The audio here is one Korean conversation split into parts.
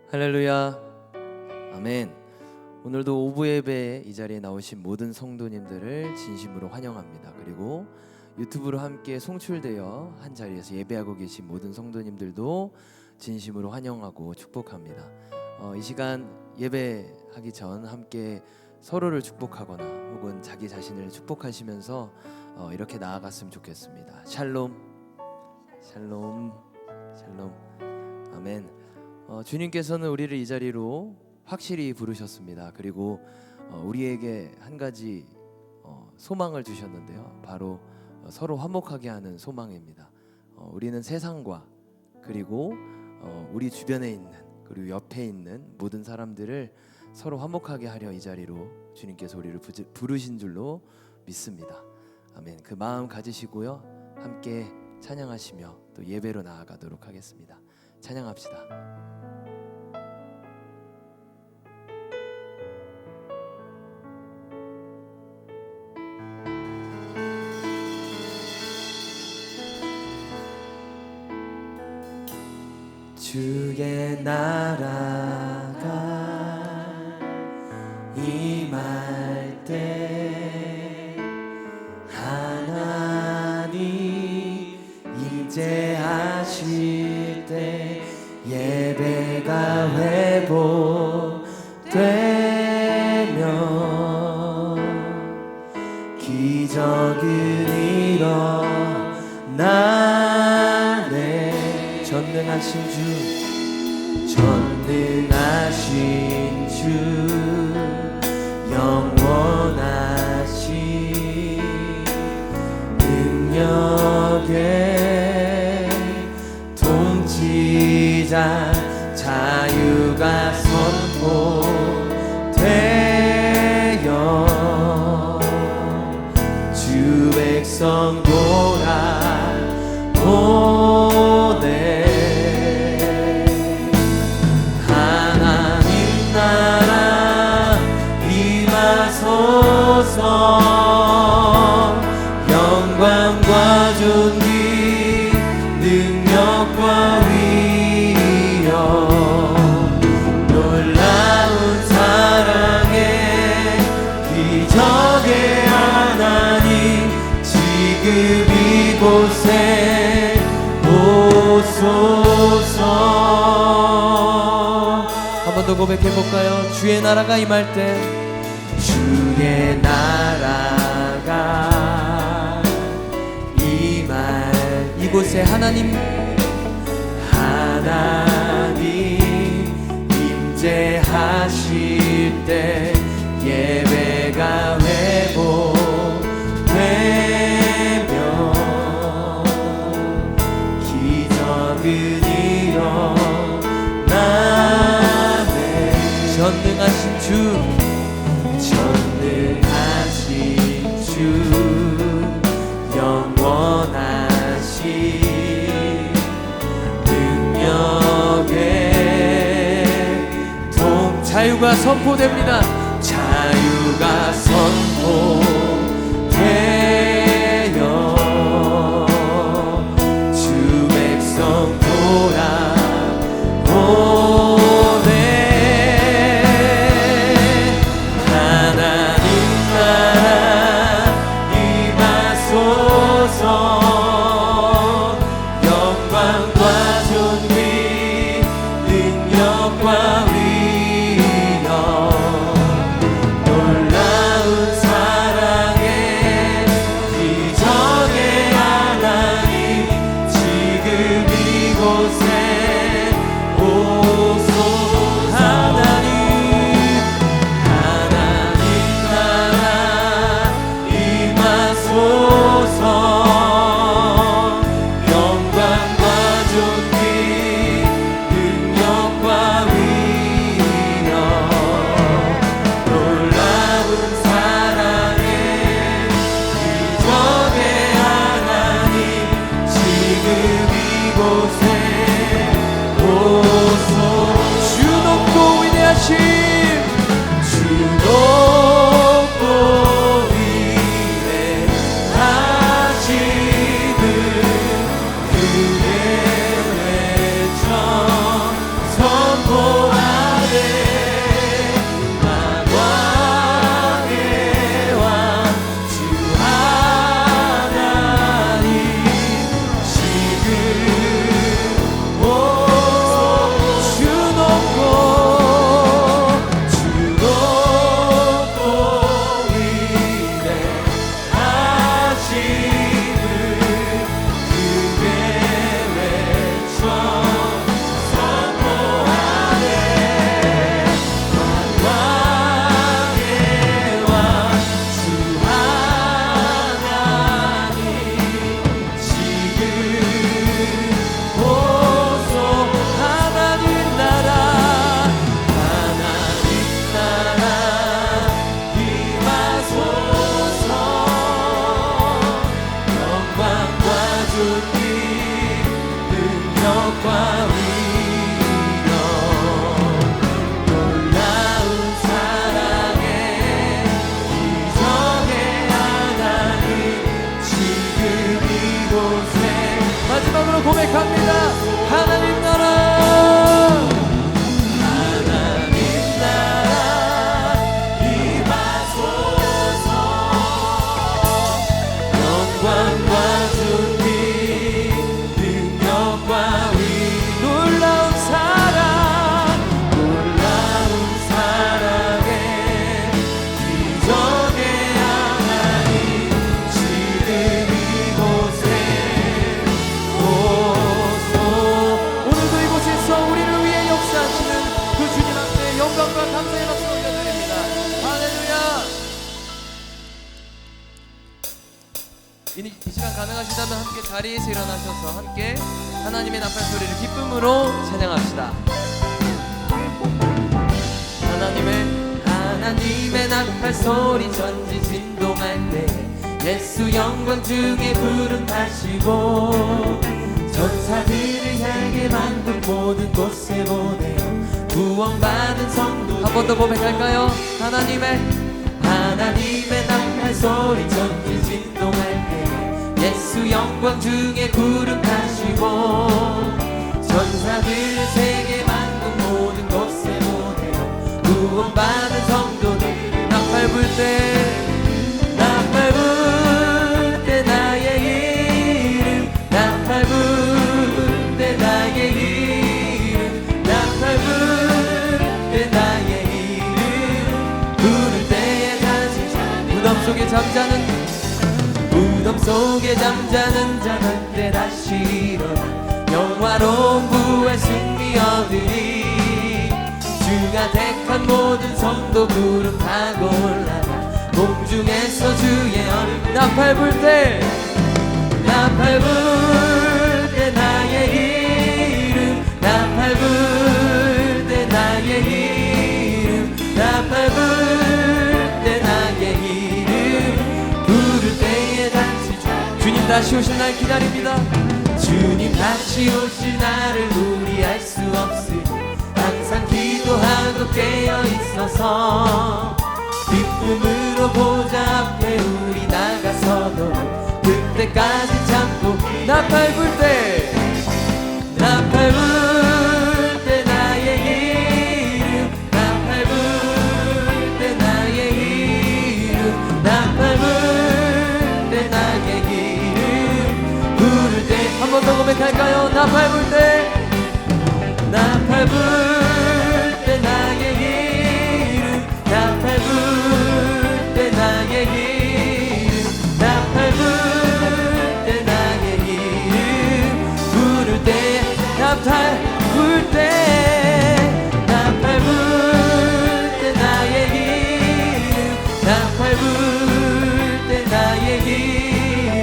할렐루야. 아멘. 오늘도 오부 예배에 이 자리에 나오신 모든 성도님들을 진심으로 환영합니다. 그리고 유튜브로 함께 송출되어 한 자리에서 예배하고 계신 모든 성도님들도 진심으로 환영하고 축복합니다. 이 시간 예배하기 전 함께 서로를 축복하거나 혹은 자기 자신을 축복하시면서 이렇게 나아갔으면 좋겠습니다. 샬롬, 샬롬, 샬롬. 아멘. 주님께서는 우리를 이 자리로 확실히 부르셨습니다. 그리고 우리에게 한 가지 소망을 주셨는데요. 바로 서로 화목하게 하는 소망입니다. 우리는 세상과 그리고 우리 주변에 있는 그리고 옆에 있는 모든 사람들을 서로 화목하게 하려 이 자리로 주님께서 우리를 부르신 줄로 믿습니다. 아멘. 그 마음 가지시고요. 함께 찬양하시며 또 예배로 나아가도록 하겠습니다. 찬양합시다. 주의 나라가 임할 때 하나님 임재하실 때 예배가 회복되며 기적은 일어나네. 전능하신 주 영원하신 능력의 통치자 자유가 선포되어 주 백성 돌아오네. 영광과 존귀 능력과 위엄 놀라운 사랑의 기적의 하나님 지금 이곳에 오소서. 한 번 더 고백해볼까요? 주의 나라가 임할 때 주의 나라가 임할 이곳에 하나님 임재하실 때 예배가 회복되며 기적은 일어나네. 전능하신 주 영원하신 능력의 자유가 선포됩니다. 자유가 선포되어 주 백성 돌아오네. 하나님 나라 영광과 존귀 능력과 위엄 놀라운 사랑의 기적의 하나님 지금 이곳에 오소서. 하나님 나라 임하소서. 영광과 존귀 능력과 위엄 감사의 박수 올려드립니다. 할렐루야. 이 시간 가능하시다면 함께 자리에서 일어나셔서 함께 하나님의 나팔 소리를 기쁨으로 찬양합시다. 하나님의 나팔 소리 전지 진동할 때 예수 영광 중에 부름 타시고 전사들을 향해 만국 모든 곳에 보내어 구원받은 성도 한 번 더 고백할까요? 하나님의 나팔 소리 전지 진동할 때 예수 영광 중에 구름 타시고 전사들을 세계 만국 모든 곳에 보내어 구원받은 성도들 나팔 불 때 나의 이름 나팔 불 때 나의 이름 나팔 불 때 나의 이름 부를 때에 다시 무덤 속에 잠자는 자 그때 다시 일어나 영화로운 부활 승리 얻으리 주가 택한 모든 성도 구름 타고 올라가 공중에서 주의 얼굴 나팔 불 때 나의 이름 나팔 불 때 나의 이름 나팔 불 때 나의 이름 부를 때에 다시 주님 다시 오실 날 기다립니다. 주님 다시 오실 날을 우리 알 수 없으니 항상 기도하고 깨어 있어서 기쁨으로 보좌 앞에 우리 나가서도 그때까지 참고 나팔 불 때 나의 이름 나팔 불 때 나의 이름 나팔 불 때 나의 이름 부를 때 한 번 더 고백할까요? 나팔 불 때 나팔 불 때 나의 이름 나팔 불 때 나의 이름 나팔 불 때 나의 이름 부를 때 나팔 불 때 나팔 불 때 나의 이름 나팔 불 때 나의 이름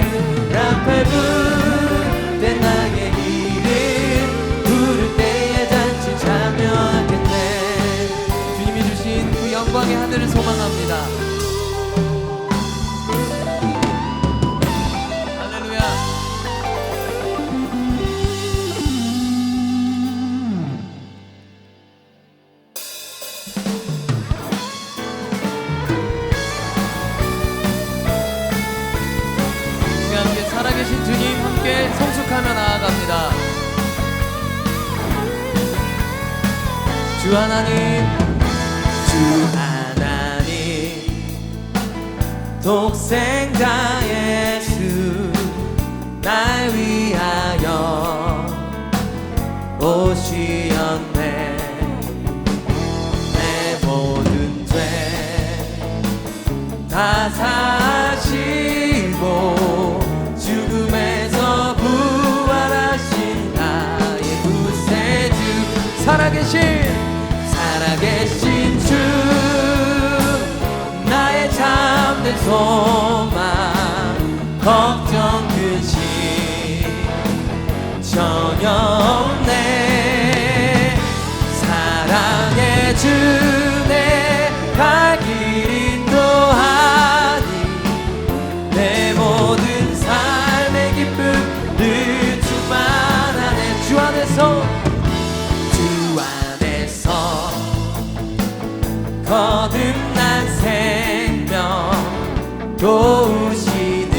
나팔 불 때 나의 이름 부를 때에 잔치 참여하겠네. 주님이 주신 그 영광의 하늘을 소망합니다. 할렐루야. 우리 함께 살아계신 주님 함께 성숙하며 나아갑니다. 주 하나님 독생자 예수 날 위하여 오시었네. 내 모든 죄 다 사시고 죽음에서 부활하신 나의 구세주 살아계신 주 나의 참된 소망 걱정 근심 전혀 없네. 사랑의 주내 갈 길 인도하니 내 모든 삶의 기쁨 늘 충만하네. 주 안에서 거듭난 생명 도우시는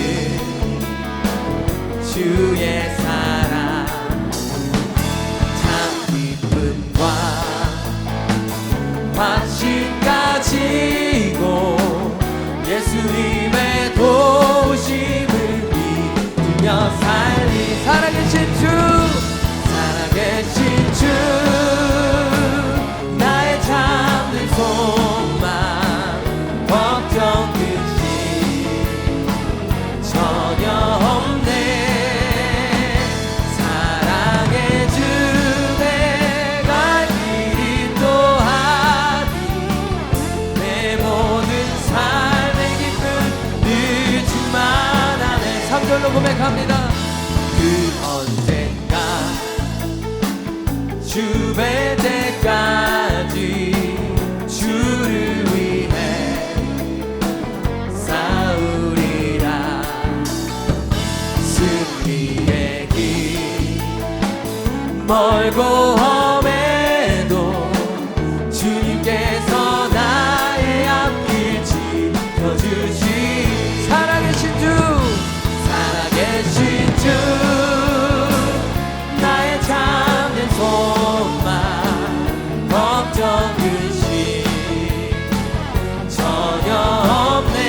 주의 사랑 참 기쁨과 확신 가지고 예수님의 도우심을 믿으며 살리 살아계신 주 나의 참된 소망 걱정 근심 전혀 없네. 사랑의 주 내 갈 길 인도하니 멀고 험해도 주님께서 나의 앞길 지켜주시. 살아계신 주, 살아계신 주, 나의 참된 소망, 걱정 근심 전혀 없네.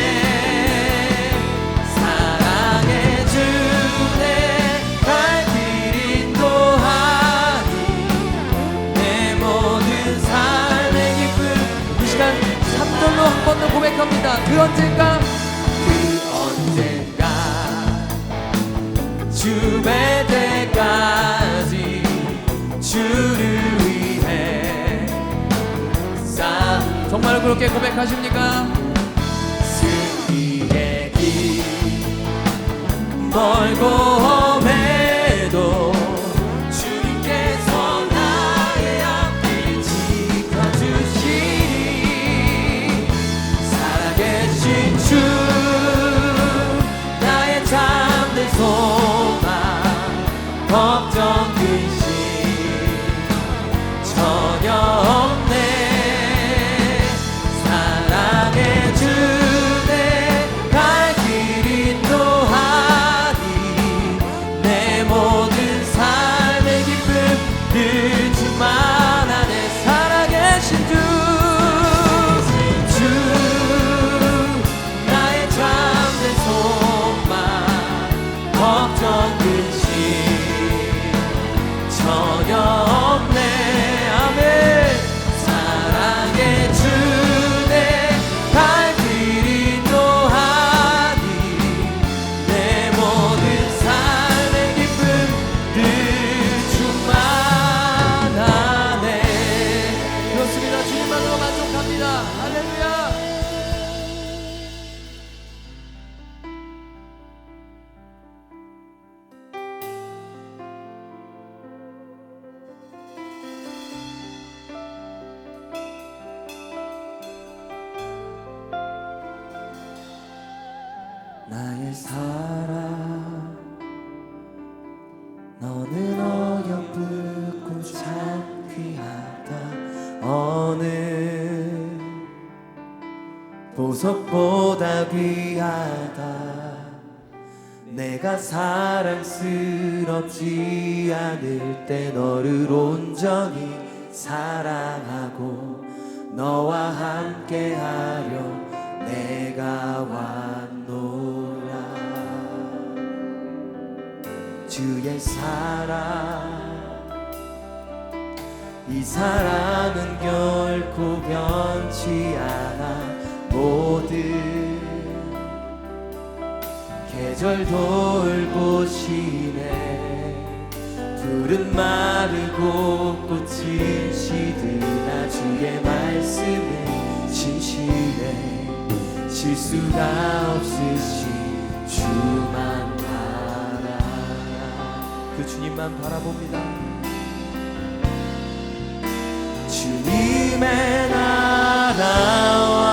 사랑해 주네, 갈 길 인도하니 내 모든 삶의 기쁨. 이 시간 3절로 한 번 더 고백합니다. 그 언젠가, 그 언젠가 주의 때까지 주를 위해 정말 그렇게 고백하십니까? 승리의 길 멀고 험해도 주님께서 나의 앞길 지켜주시니. 살아계신 주, 나의 참된 소망, 걱정 근심 전혀 없네. 사랑해 주네, 갈 길 인도하니 내 모든 삶의 기쁨 늘 주만 안에. 살아계신 주, 주 나의 참된 소망, 걱정 근심 전혀 없네. 아멘. 사랑해 주네, 갈 길 인도하니 내 모든 삶의 기쁨 늘 주만 안에. 그렇습니다. 주님만으로 만족합니다. 할렐루야. 나의 사랑, 너는 어여쁘고 참 귀하다. 어느 보석보다 귀하다. 내가 사랑스럽지 않을 때 너를 온전히 사랑하고 너와 함께하려 내가 왔노라. 주의 사랑, 이 사랑은 결코 변치 않아. 모든 계절 돌보시네. 푸른 마르고 꽃은 시드나 주의 말씀은 진실해. 실수가 없으신 주만 바라라. 그 주님만 바라봅니다. 주님의 나라와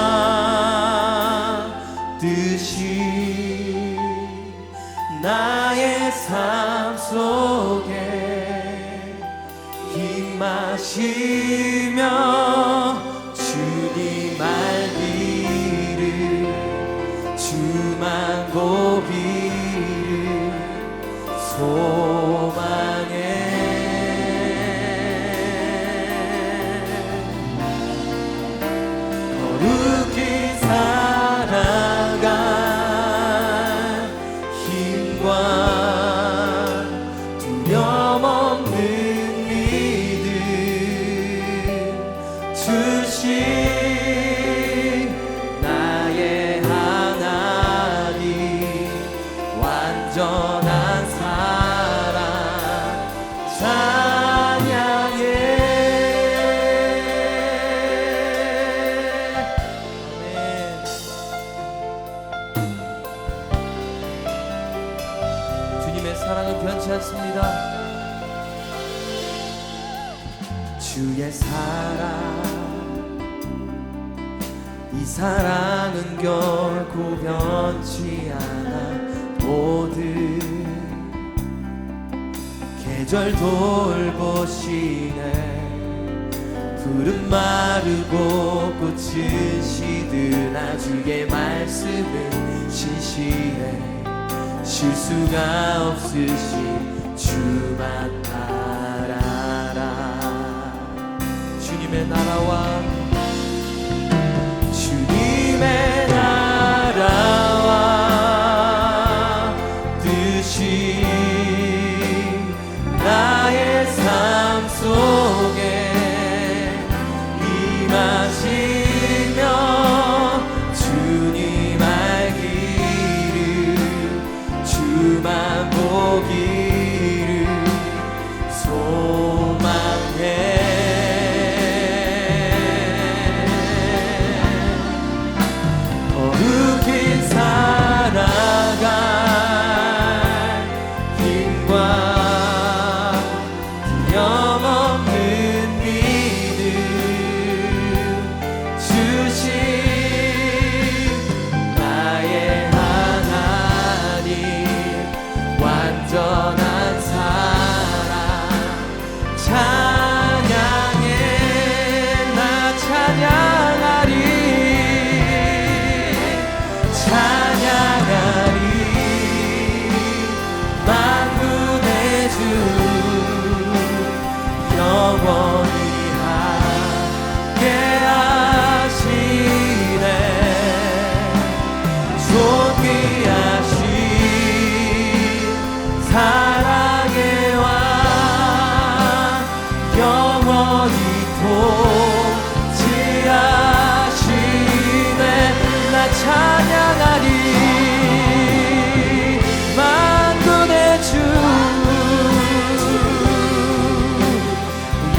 뜻이 나의 삶 속에 힘마시며 주님 알기를, 주만 보기를 소망해. 거룩히 살아갈 힘과 두려움 없는 믿음 주신 나의 하나님, 완전한 사랑 찬양해. 주님의 사랑은 변치 않습니다. 주의 사랑, 이 사랑은 결코 변치 않아. 모든 계절 절 돌보시네. 푸른 마르고 꽃은 시드나 주의 말씀은 신실해. 실수가 없으신 주만 바라라. 주님의 나라와 주님의 나라와 뜻이 나의 삶 속에 임하시며 주님 알기를 주만 보기를 소망해. 거룩히 살아갈 힘과 영없는 믿음 주신 나의 하나님. 완전한 사랑 찬양해. 나 찬양하리 찬양하리. 만군의 주 영원히 함께하시네. 존귀하신 사랑의 왕 영원히 통치하시네. 나 찬양하리 만군의 주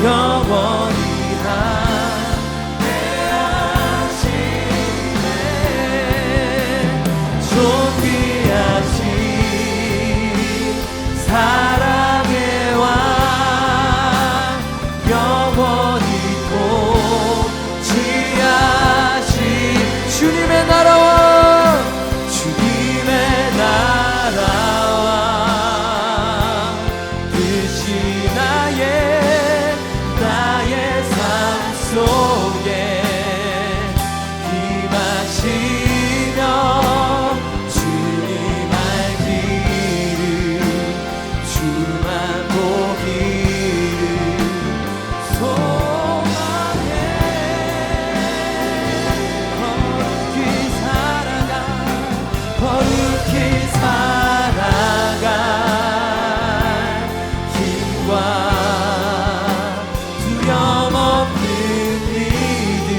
영원히 함께하시네. 존귀하신 사랑의 왕 영원히 통치하신 주님의 나라와 주님의 나라와 뜻이 나의 삶 속에 임하시며 주님 알기를 주만 보기를 소망해. 거룩히 살아갈 힘과 두려움 없는 믿음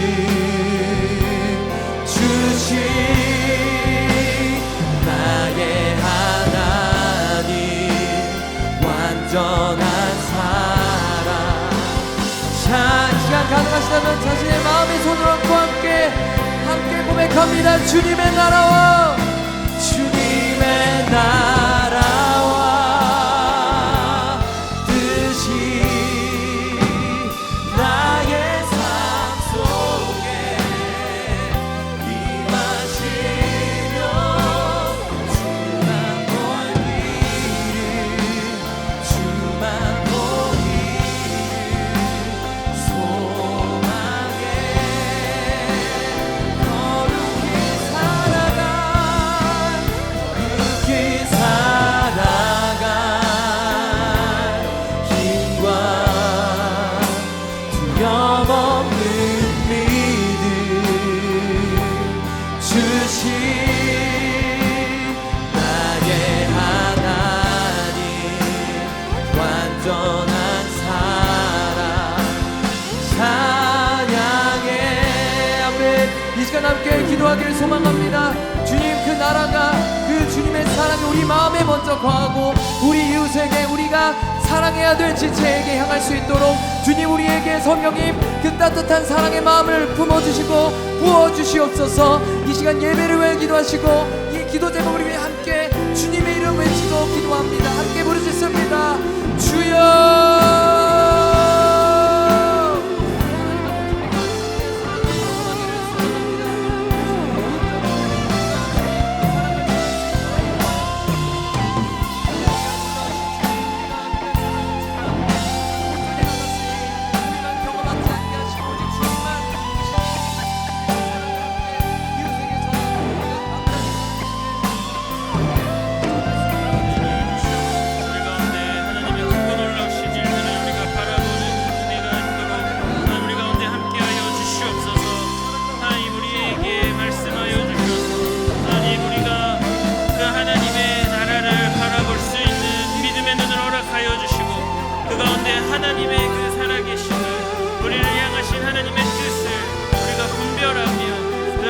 주신 나의 하나님. 완전한 사랑. 자, 이 시간 가능하시다면 자신의 마음의 손을 얹고 함께 고백합니다. 주님의 나라와 주님의 나라와 뜻이 나의 삶 속에 임하시며 주만 보기를 주만 보기를 소망해. 거룩히 살아갈 힘과 두려움 없는 믿음 주신 나의 하나님. 완전한 사랑 찬양해. 아멘. 이 시간 함께 기도하기를 소망합니다. 주님, 그 나라가 그 주님의 사랑이 우리 마음에 먼저 거하고 우리 이웃에게 우리가 사랑해야 될 지체에게 향할 수 있도록 주님 우리에게 성령님 그 따뜻한 사랑의 마음을 품어주시고 부어주시옵소서. 이 시간 예배를 위해 기도하시고 이 기도 제목을 위해 함께 주님의 이름 외치고 기도합니다. 함께 부르짖습니다. 주여.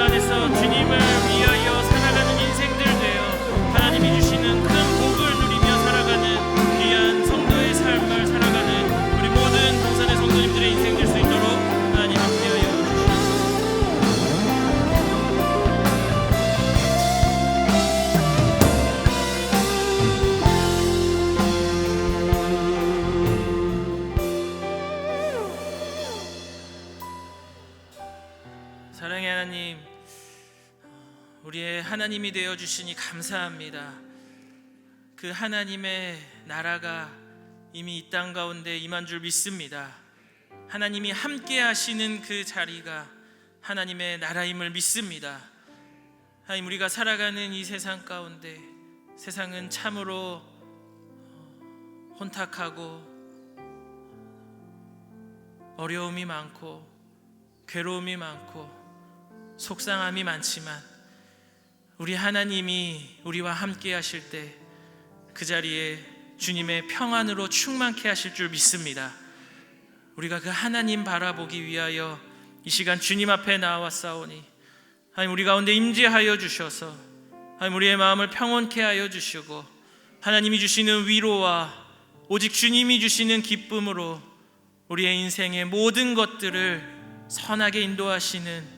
안에서 주님을 위하여 살아가는 인생들 되어 하나님이 주시는 큰 복을 누리며 살아가는 귀한 성도의 삶을 살아가는 우리 모든 동산의 성도님들의 인생 될 수 있도록 하나님 함께하여 사랑의 하나님, 우리의 하나님이 되어 주시니 감사합니다. 그 하나님의 나라가 이미 이 땅 가운데 임한 줄 믿습니다. 하나님이 함께 하시는 그 자리가 하나님의 나라임을 믿습니다. 하나님, 우리가 살아가는 이 세상 가운데 세상은 참으로 혼탁하고 어려움이 많고 괴로움이 많고 속상함이 많지만 우리 하나님이 우리와 함께 하실 때 그 자리에 주님의 평안으로 충만케 하실 줄 믿습니다. 우리가 그 하나님 바라보기 위하여 이 시간 주님 앞에 나왔사오니 하나님, 우리 가운데 임재하여 주셔서 하나님, 우리의 마음을 평온케 하여 주시고 하나님이 주시는 위로와 오직 주님이 주시는 기쁨으로 우리의 인생의 모든 것들을 선하게 인도하시는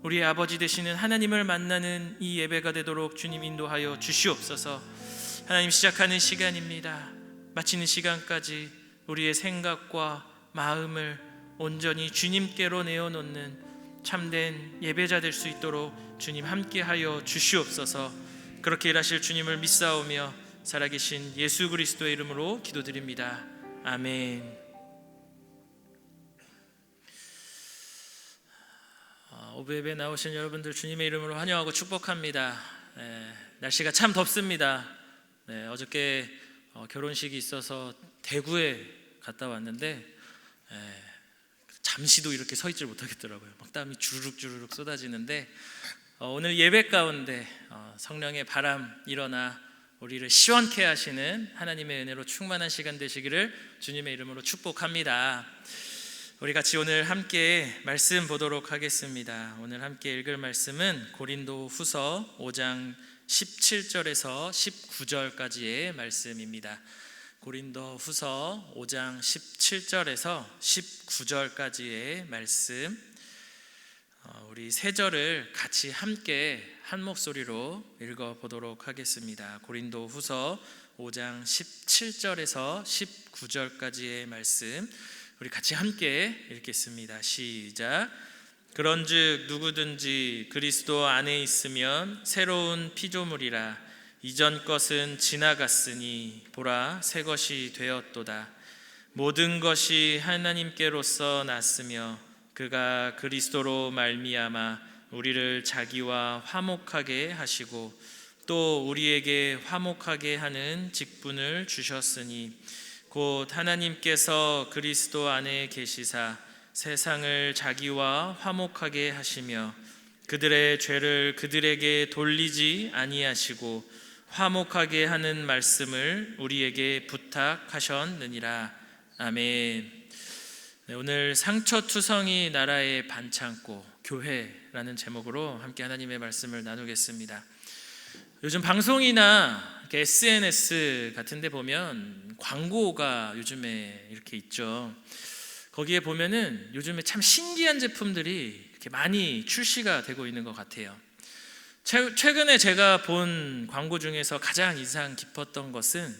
우리의 아버지 되시는 하나님을 만나는 이 예배가 되도록 주님 인도하여 주시옵소서. 하나님, 시작하는 시간입니다. 마치는 시간까지 우리의 생각과 마음을 온전히 주님께로 내어놓는 참된 예배자 될 수 있도록 주님 함께하여 주시옵소서. 그렇게 일하실 주님을 믿사오며 살아계신 예수 그리스도의 이름으로 기도드립니다. 아멘. 오브 예배 나오신 여러분들 주님의 이름으로 환영하고 축복합니다. 날씨가 참 덥습니다. 어저께 결혼식이 있어서 대구에 갔다 왔는데 잠시도 이렇게 서 있질 못하겠더라고요. 막 땀이 주르륵 쏟아지는데 오늘 예배 가운데 성령의 바람 일어나 우리를 시원케 하시는 하나님의 은혜로 충만한 시간 되시기를 주님의 이름으로 축복합니다. 우리 같이 오늘 함께 말씀 보도록 하겠습니다. 오늘 함께 읽을 말씀은 고린도 후서 5장 17절에서 19절까지의 말씀입니다. 고린도 후서 5장 17절에서 19절까지의 말씀, 우리 세 절을 같이 함께 한 목소리로 읽어보도록 하겠습니다. 고린도 후서 5장 17절에서 19절까지의 말씀 우리 같이 함께 읽겠습니다. 시작. 그런즉 누구든지 그리스도 안에 있으면 새로운 피조물이라. 이전 것은 지나갔으니 보라 새 것이 되었도다. 모든 것이 하나님께로서 났으며 그가 그리스도로 말미암아 우리를 자기와 화목하게 하시고 또 우리에게 화목하게 하는 직분을 주셨으니 곧 하나님께서 그리스도 안에 계시사 세상을 자기와 화목하게 하시며 그들의 죄를 그들에게 돌리지 아니하시고 화목하게 하는 말씀을 우리에게 부탁하셨느니라. 아멘. 오늘 상처투성이 나라의 반창고 교회라는 제목으로 함께 하나님의 말씀을 나누겠습니다. 요즘 방송이나 SNS 같은 데 보면 광고가 요즘에 이렇게 있죠. 거기에 보면은 요즘에 참 신기한 제품들이 이렇게 많이 출시가 되고 있는 것 같아요. 최근에 제가 본 광고 중에서 가장 인상 깊었던 것은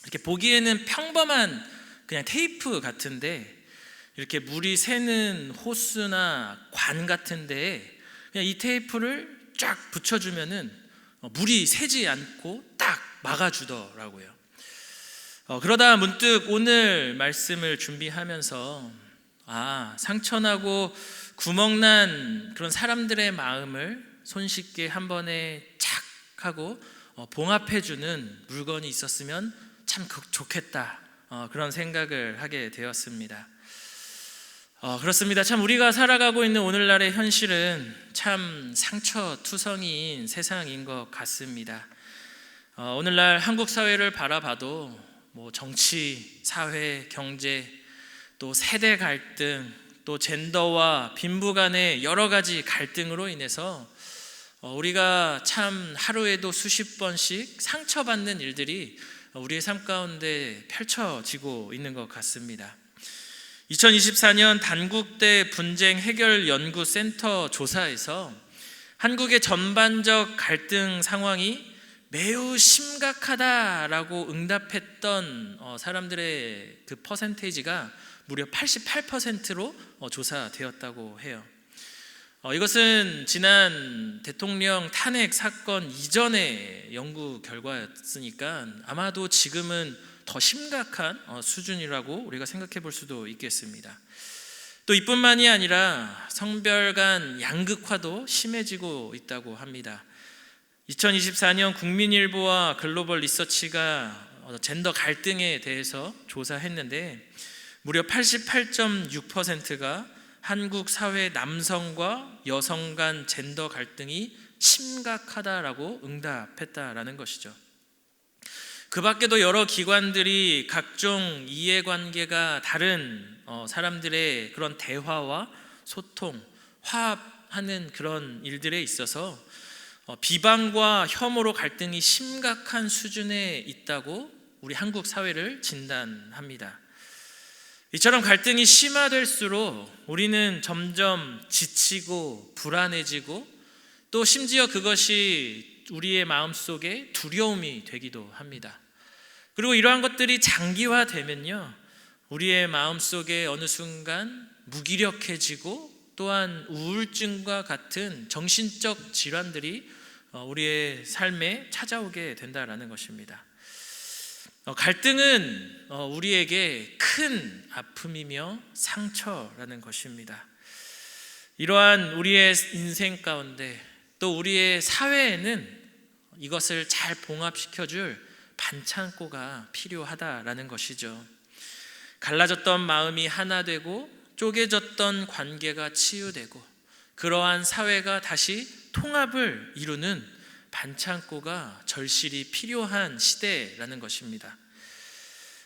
이렇게 보기에는 평범한 그냥 테이프 같은데 이렇게 물이 새는 호스나 관 같은데 그냥 이 테이프를 쫙 붙여주면은 물이 새지 않고 딱 막아주더라고요. 그러다 문득 오늘 말씀을 준비하면서 상처나고 구멍난 그런 사람들의 마음을 손쉽게 한 번에 착 하고 봉합해주는 물건이 있었으면 참 좋겠다, 그런 생각을 하게 되었습니다. 그렇습니다. 참 우리가 살아가고 있는 오늘날의 현실은 참 상처투성이인 세상인 것 같습니다. 오늘날 한국 사회를 바라봐도 정치, 사회, 경제, 또 세대 갈등, 또 젠더와 빈부 간의 여러 가지 갈등으로 인해서 우리가 참 하루에도 수십 번씩 상처받는 일들이 우리의 삶 가운데 펼쳐지고 있는 것 같습니다. 2024년 단국대 분쟁 해결 연구센터 조사에서 한국의 전반적 갈등 상황이 매우 심각하다라고 응답했던 사람들의 그 퍼센테이지가 무려 88%로 조사되었다고 해요. 이것은 지난 대통령 탄핵 사건 이전의 연구 결과였으니까 아마도 지금은 더 심각한 수준이라고 우리가 생각해 볼 수도 있겠습니다. 또 이뿐만이 아니라 성별 간 양극화도 심해지고 있다고 합니다. 2024년 국민일보와 글로벌 리서치가 젠더 갈등에 대해서 조사했는데 무려 88.6%가 한국 사회 남성과 여성 간 젠더 갈등이 심각하다라고 응답했다라는 것이죠. 그 밖에도 여러 기관들이 각종 이해관계가 다른 사람들의 그런 대화와 소통, 화합하는 그런 일들에 있어서 비방과 혐오로 갈등이 심각한 수준에 있다고 우리 한국 사회를 진단합니다. 이처럼 갈등이 심화될수록 우리는 점점 지치고 불안해지고 또 심지어 그것이 우리의 마음속에 두려움이 되기도 합니다. 그리고 이러한 것들이 장기화되면요, 우리의 마음속에 어느 순간 무기력해지고 또한 우울증과 같은 정신적 질환들이 우리의 삶에 찾아오게 된다라는 것입니다. 갈등은 우리에게 큰 아픔이며 상처라는 것입니다. 이러한 우리의 인생 가운데 또 우리의 사회에는 이것을 잘 봉합시켜줄 반창고가 필요하다라는 것이죠. 갈라졌던 마음이 하나 되고 쪼개졌던 관계가 치유되고 그러한 사회가 다시 통합을 이루는 반창고가 절실히 필요한 시대라는 것입니다.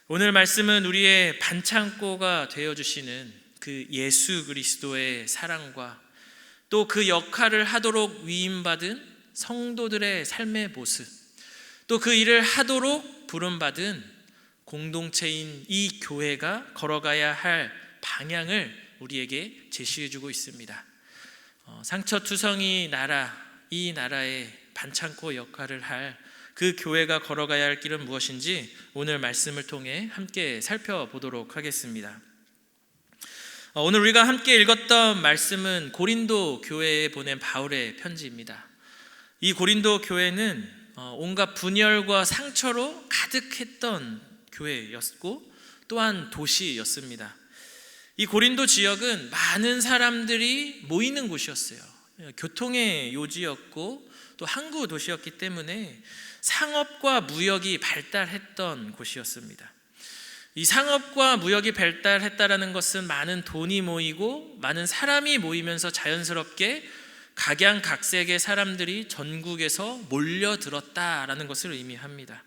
오늘 말씀은 우리의 반창고가 되어주시는 그 예수 그리스도의 사랑과 또 그 역할을 하도록 위임받은 성도들의 삶의 모습, 또 그 일을 하도록 부름받은 공동체인 이 교회가 걸어가야 할 방향을 우리에게 제시해주고 있습니다. 상처투성이 나라, 이 나라의 반창고 역할을 할 그 교회가 걸어가야 할 길은 무엇인지 오늘 말씀을 통해 함께 살펴보도록 하겠습니다. 오늘 우리가 함께 읽었던 말씀은 고린도 교회에 보낸 바울의 편지입니다. 이 고린도 교회는 온갖 분열과 상처로 가득했던 교회였고 또한 도시였습니다. 이 고린도 지역은 많은 사람들이 모이는 곳이었어요. 교통의 요지였고 또 항구 도시였기 때문에 상업과 무역이 발달했던 곳이었습니다. 이 상업과 무역이 발달했다라는 것은 많은 돈이 모이고 많은 사람이 모이면서 자연스럽게 각양각색의 사람들이 전국에서 몰려들었다라는 것을 의미합니다.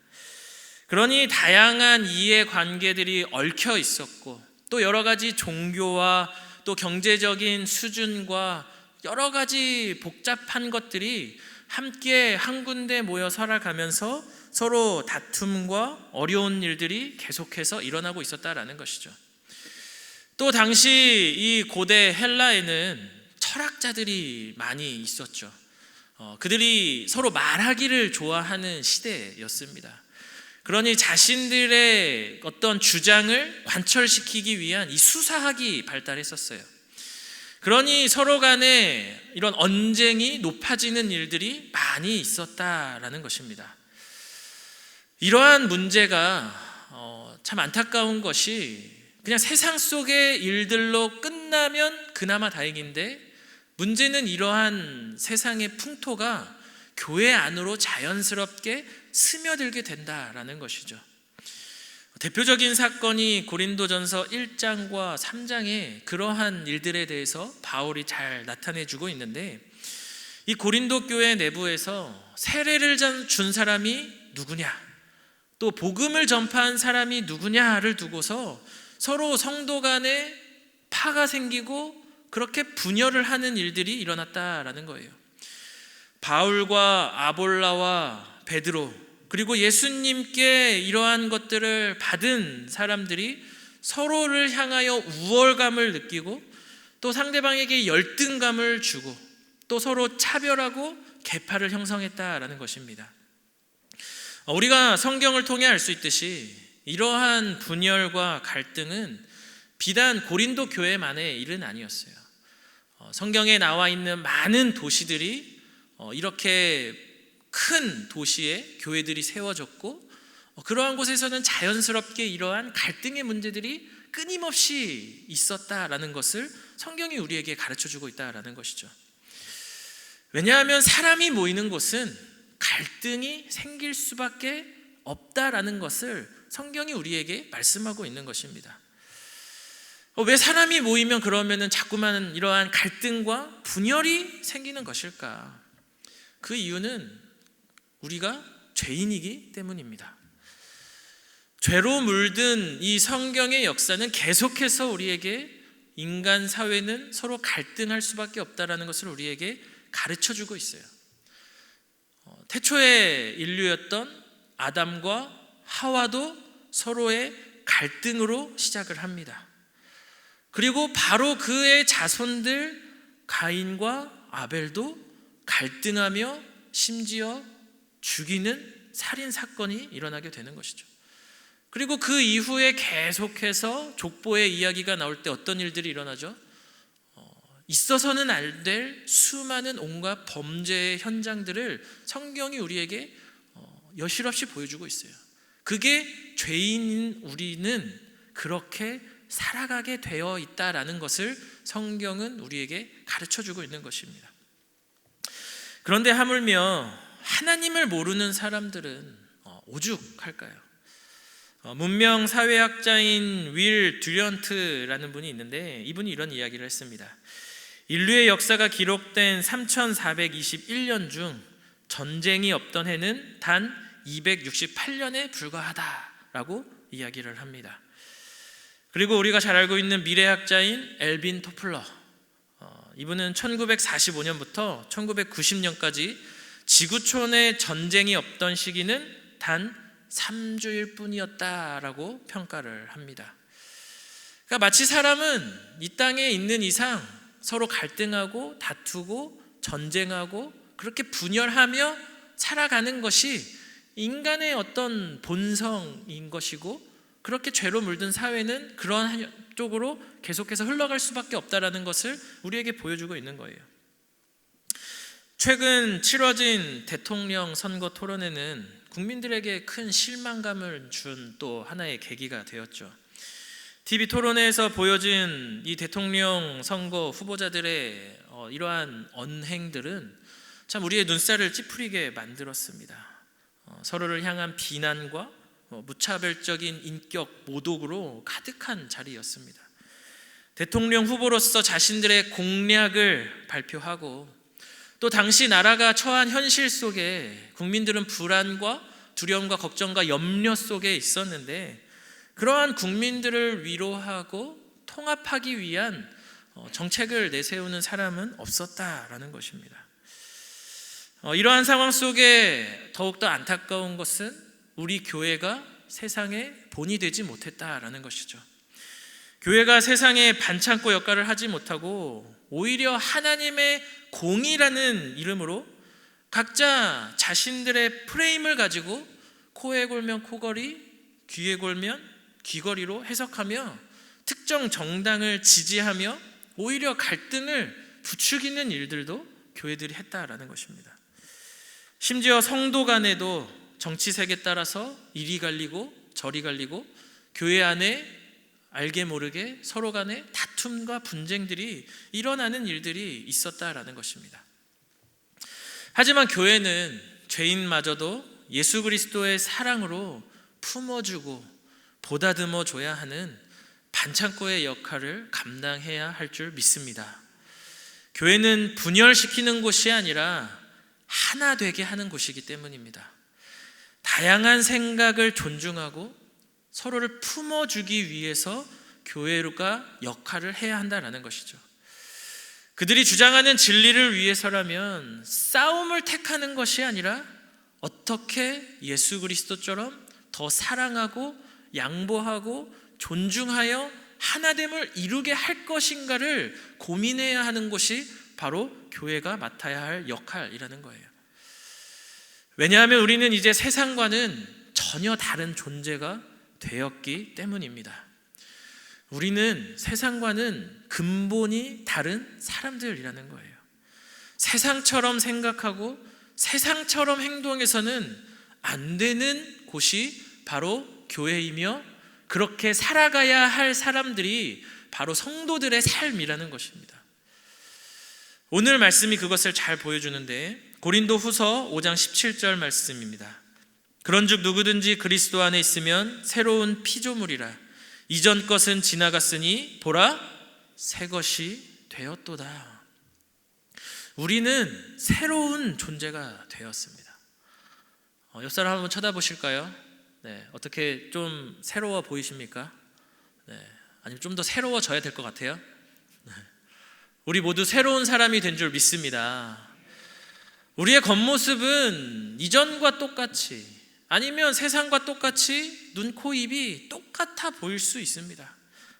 그러니 다양한 이해관계들이 얽혀 있었고 또 여러 가지 종교와 또 경제적인 수준과 여러 가지 복잡한 것들이 함께 한 군데 모여 살아가면서 서로 다툼과 어려운 일들이 계속해서 일어나고 있었다라는 것이죠. 또 당시 이 고대 헬라에는 철학자들이 많이 있었죠. 그들이 서로 말하기를 좋아하는 시대였습니다. 그러니 자신들의 어떤 주장을 관철시키기 위한 이 수사학이 발달했었어요. 그러니 서로 간에 이런 언쟁이 높아지는 일들이 많이 있었다라는 것입니다. 이러한 문제가 참 안타까운 것이 그냥 세상 속의 일들로 끝나면 그나마 다행인데 문제는 이러한 세상의 풍토가 교회 안으로 자연스럽게 스며들게 된다라는 것이죠. 대표적인 사건이 고린도전서 1장과 3장에 그러한 일들에 대해서 바울이 잘 나타내주고 있는데 이 고린도 교회 내부에서 세례를 준 사람이 누구냐 또 복음을 전파한 사람이 누구냐를 두고서 서로 성도 간에 파가 생기고 그렇게 분열을 하는 일들이 일어났다라는 거예요. 바울과 아볼라와 베드로, 그리고 예수님께 이러한 것들을 받은 사람들이 서로를 향하여 우월감을 느끼고 또 상대방에게 열등감을 주고 또 서로 차별하고 계파를 형성했다라는 것입니다. 우리가 성경을 통해 알 수 있듯이 이러한 분열과 갈등은 비단 고린도 교회만의 일은 아니었어요. 성경에 나와 있는 많은 도시들이 이렇게 큰 도시에 교회들이 세워졌고 그러한 곳에서는 자연스럽게 이러한 갈등의 문제들이 끊임없이 있었다라는 것을 성경이 우리에게 가르쳐주고 있다라는 것이죠. 왜냐하면 사람이 모이는 곳은 갈등이 생길 수밖에 없다라는 것을 성경이 우리에게 말씀하고 있는 것입니다. 왜 사람이 모이면 그러면은 자꾸만 이러한 갈등과 분열이 생기는 것일까? 그 이유는 우리가 죄인이기 때문입니다. 죄로 물든 이 성경의 역사는 계속해서 우리에게 인간 사회는 서로 갈등할 수밖에 없다라는 것을 우리에게 가르쳐주고 있어요. 태초의 인류였던 아담과 하와도 서로의 갈등으로 시작을 합니다. 그리고 바로 그의 자손들 가인과 아벨도 갈등하며 심지어 죽이는 살인 사건이 일어나게 되는 것이죠. 그리고 그 이후에 계속해서 족보의 이야기가 나올 때 어떤 일들이 일어나죠? 있어서는 안 될 수많은 온갖 범죄의 현장들을 성경이 우리에게 여실없이 보여주고 있어요. 그게 죄인인 우리는 그렇게 살아가게 되어 있다라는 것을 성경은 우리에게 가르쳐주고 있는 것입니다. 그런데 하물며 하나님을 모르는 사람들은 오죽할까요? 문명 사회학자인 윌 듀런트라는 분이 있는데 이분이 이런 이야기를 했습니다. 인류의 역사가 기록된 3421년 중 전쟁이 없던 해는 단 268년에 불과하다라고 이야기를 합니다. 그리고 우리가 잘 알고 있는 미래학자인 엘빈 토플러, 이분은 1945년부터 1990년까지 지구촌에 전쟁이 없던 시기는 단 3주일 뿐이었다라고 평가를 합니다. 그러니까 마치 사람은 이 땅에 있는 이상 서로 갈등하고 다투고 전쟁하고 그렇게 분열하며 살아가는 것이 인간의 어떤 본성인 것이고 그렇게 죄로 물든 사회는 그런 쪽으로 계속해서 흘러갈 수밖에 없다라는 것을 우리에게 보여주고 있는 거예요. 최근 치러진 대통령 선거 토론회는 국민들에게 큰 실망감을 준 또 하나의 계기가 되었죠. TV 토론회에서 보여진 이 대통령 선거 후보자들의 이러한 언행들은 참 우리의 눈살을 찌푸리게 만들었습니다. 서로를 향한 비난과 무차별적인 인격 모독으로 가득한 자리였습니다. 대통령 후보로서 자신들의 공약을 발표하고 또 당시 나라가 처한 현실 속에 국민들은 불안과 두려움과 걱정과 염려 속에 있었는데 그러한 국민들을 위로하고 통합하기 위한 정책을 내세우는 사람은 없었다라는 것입니다. 이러한 상황 속에 더욱더 안타까운 것은 우리 교회가 세상의 본이 되지 못했다라는 것이죠. 교회가 세상의 반창고 역할을 하지 못하고 오히려 하나님의 공의라는 이름으로 각자 자신들의 프레임을 가지고 코에 골면 코걸이, 귀에 골면 귀걸이로 해석하며 특정 정당을 지지하며 오히려 갈등을 부추기는 일들도 교회들이 했다라는 것입니다. 심지어 성도 간에도 정치색에 따라서 이리 갈리고 저리 갈리고 교회 안에 알게 모르게 서로 간에 다툼과 분쟁들이 일어나는 일들이 있었다라는 것입니다. 하지만 교회는 죄인마저도 예수 그리스도의 사랑으로 품어주고 보다듬어 줘야 하는 반창고의 역할을 감당해야 할 줄 믿습니다. 교회는 분열시키는 곳이 아니라 하나 되게 하는 곳이기 때문입니다. 다양한 생각을 존중하고 서로를 품어주기 위해서 교회가 역할을 해야 한다라는 것이죠. 그들이 주장하는 진리를 위해서라면 싸움을 택하는 것이 아니라 어떻게 예수 그리스도처럼 더 사랑하고 양보하고 존중하여 하나됨을 이루게 할 것인가를 고민해야 하는 것이 바로 교회가 맡아야 할 역할이라는 거예요. 왜냐하면 우리는 이제 세상과는 전혀 다른 존재가 되었기 때문입니다. 우리는 세상과는 근본이 다른 사람들이라는 거예요. 세상처럼 생각하고 세상처럼 행동해서는 안 되는 곳이 바로 교회이며, 그렇게 살아가야 할 사람들이 바로 성도들의 삶이라는 것입니다. 오늘 말씀이 그것을 잘 보여주는데, 고린도 후서 5장 17절 말씀입니다. 그런즉 누구든지 그리스도 안에 있으면 새로운 피조물이라. 이전 것은 지나갔으니 보라 새 것이 되었도다. 우리는 새로운 존재가 되었습니다. 옆 사람 한번 쳐다보실까요? 네, 어떻게 좀 새로워 보이십니까? 네, 아니면 좀 더 새로워져야 될 것 같아요? 네. 우리 모두 새로운 사람이 된 줄 믿습니다. 우리의 겉모습은 이전과 똑같이, 아니면 세상과 똑같이 눈, 코, 입이 똑같아 보일 수 있습니다.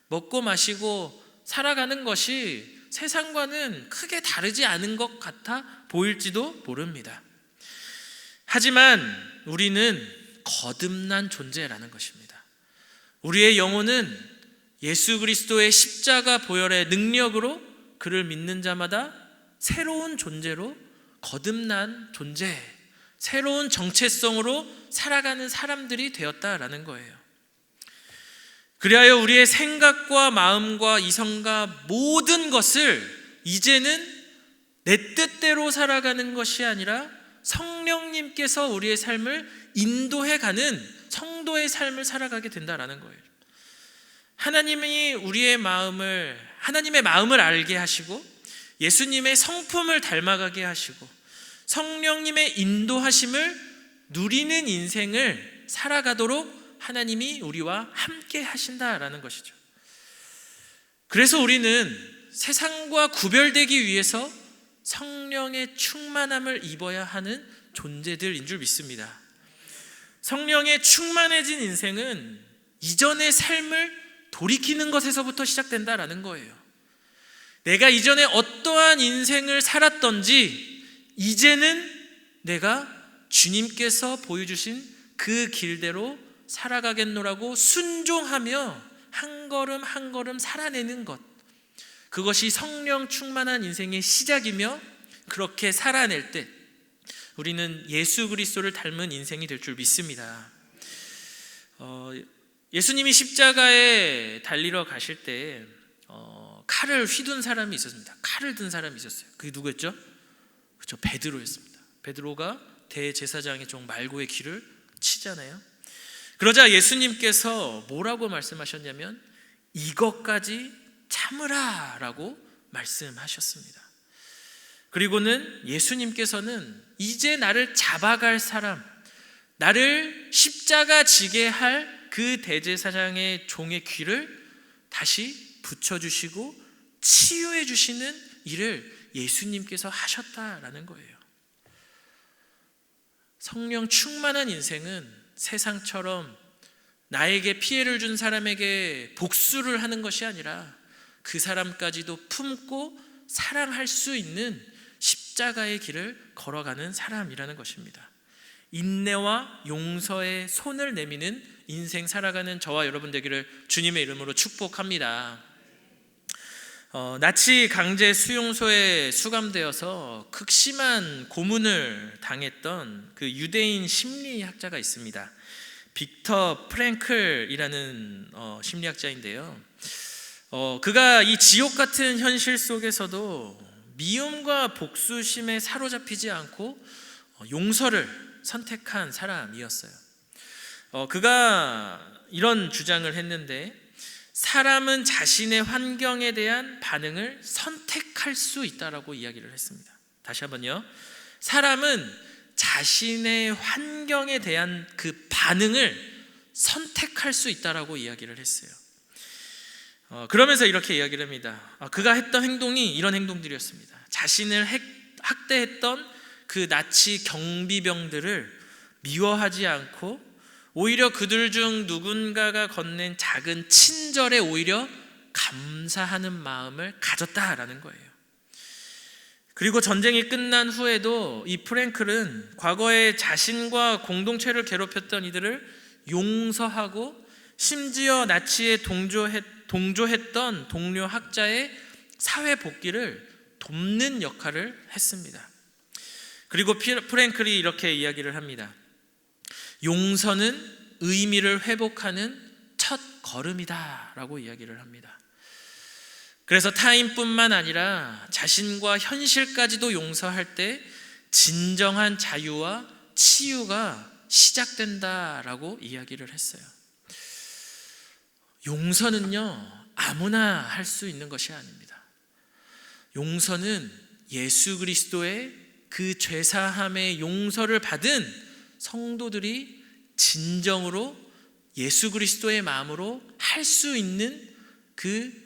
먹고 마시고 살아가는 것이 세상과는 크게 다르지 않은 것 같아 보일지도 모릅니다. 하지만 우리는 거듭난 존재라는 것입니다. 우리의 영혼은 예수 그리스도의 십자가 보혈의 능력으로 그를 믿는 자마다 새로운 존재로, 거듭난 존재, 새로운 정체성으로 살아가는 사람들이 되었다라는 거예요. 그리하여 우리의 생각과 마음과 이성과 모든 것을 이제는 내 뜻대로 살아가는 것이 아니라 성령님께서 우리의 삶을 인도해가는 성도의 삶을 살아가게 된다라는 거예요. 하나님이 우리의 하나님의 마음을 알게 하시고, 예수님의 성품을 닮아가게 하시고, 성령님의 인도하심을 누리는 인생을 살아가도록 하나님이 우리와 함께 하신다라는 것이죠. 그래서 우리는 세상과 구별되기 위해서 성령의 충만함을 입어야 하는 존재들인 줄 믿습니다. 성령에 충만해진 인생은 이전의 삶을 돌이키는 것에서부터 시작된다라는 거예요. 내가 이전에 어떠한 인생을 살았던지 이제는 내가 주님께서 보여주신 그 길대로 살아가겠노라고 순종하며 한 걸음 한 걸음 살아내는 것, 그것이 성령 충만한 인생의 시작이며, 그렇게 살아낼 때 우리는 예수 그리스도를 닮은 인생이 될 줄 믿습니다. 예수님이 십자가에 달리러 가실 때 칼을 휘둔 사람이 있었습니다. 칼을 든 사람이 있었어요. 그게 누구였죠? 그렇죠, 베드로였습니다. 베드로가 대제사장의 종 말고의 귀를 치잖아요. 그러자 예수님께서 뭐라고 말씀하셨냐면 이것까지 참으라 라고 말씀하셨습니다. 그리고는 예수님께서는 이제 나를 잡아갈 사람, 나를 십자가 지게 할 그 대제사장의 종의 귀를 다시 붙여주시고 치유해 주시는 일을 예수님께서 하셨다라는 거예요. 성령 충만한 인생은 세상처럼 나에게 피해를 준 사람에게 복수를 하는 것이 아니라 그 사람까지도 품고 사랑할 수 있는 십자가의 길을 걸어가는 사람이라는 것입니다. 인내와 용서의 손을 내미는 인생 살아가는 저와 여러분 되기를 주님의 이름으로 축복합니다. 나치 강제 수용소에 수감되어서 극심한 고문을 당했던 그 유대인 심리학자가 있습니다. 빅터 프랭클이라는 심리학자인데요. 그가 이 지옥 같은 현실 속에서도 미움과 복수심에 사로잡히지 않고 용서를 선택한 사람이었어요. 그가 이런 주장을 했는데, 사람은 자신의 환경에 대한 반응을 선택할 수 있다라고 이야기를 했습니다. 다시 한번요. 사람은 자신의 환경에 대한 그 반응을 선택할 수 있다라고 이야기를 했어요. 그러면서 이렇게 이야기를 합니다. 그가 했던 행동이 이런 행동들이었습니다. 자신을 학대했던 그 나치 경비병들을 미워하지 않고 오히려 그들 중 누군가가 건넨 작은 친절에 오히려 감사하는 마음을 가졌다라는 거예요. 그리고 전쟁이 끝난 후에도 이 프랭클은 과거에 자신과 공동체를 괴롭혔던 이들을 용서하고 심지어 나치에 동조했던 동료 학자의 사회 복귀를 돕는 역할을 했습니다. 그리고 프랭클이 이렇게 이야기를 합니다. 용서는 의미를 회복하는 첫 걸음이다 라고 이야기를 합니다. 그래서 타인뿐만 아니라 자신과 현실까지도 용서할 때 진정한 자유와 치유가 시작된다라고 이야기를 했어요. 용서는요, 아무나 할 수 있는 것이 아닙니다. 용서는 예수 그리스도의 그 죄사함의 용서를 받은 성도들이 진정으로 예수 그리스도의 마음으로 할 수 있는 그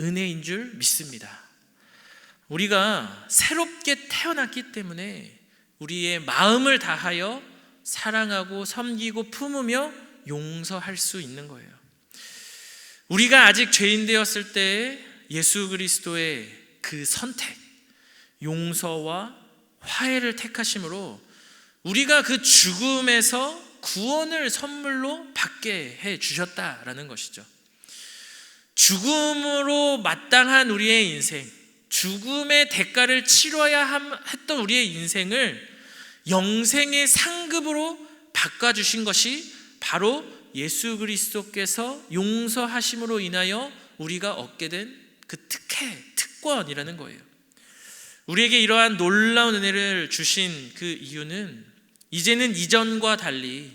은혜인 줄 믿습니다. 우리가 새롭게 태어났기 때문에 우리의 마음을 다하여 사랑하고 섬기고 품으며 용서할 수 있는 거예요. 우리가 아직 죄인 되었을 때 예수 그리스도의 그 선택, 용서와 화해를 택하심으로 우리가 그 죽음에서 구원을 선물로 받게 해 주셨다라는 것이죠. 죽음으로 마땅한 우리의 인생, 죽음의 대가를 치러야 했던 우리의 인생을 영생의 상급으로 바꿔주신 것이 바로 예수 그리스도께서 용서하심으로 인하여 우리가 얻게 된 그 특권이라는 거예요. 우리에게 이러한 놀라운 은혜를 주신 그 이유는 이제는 이전과 달리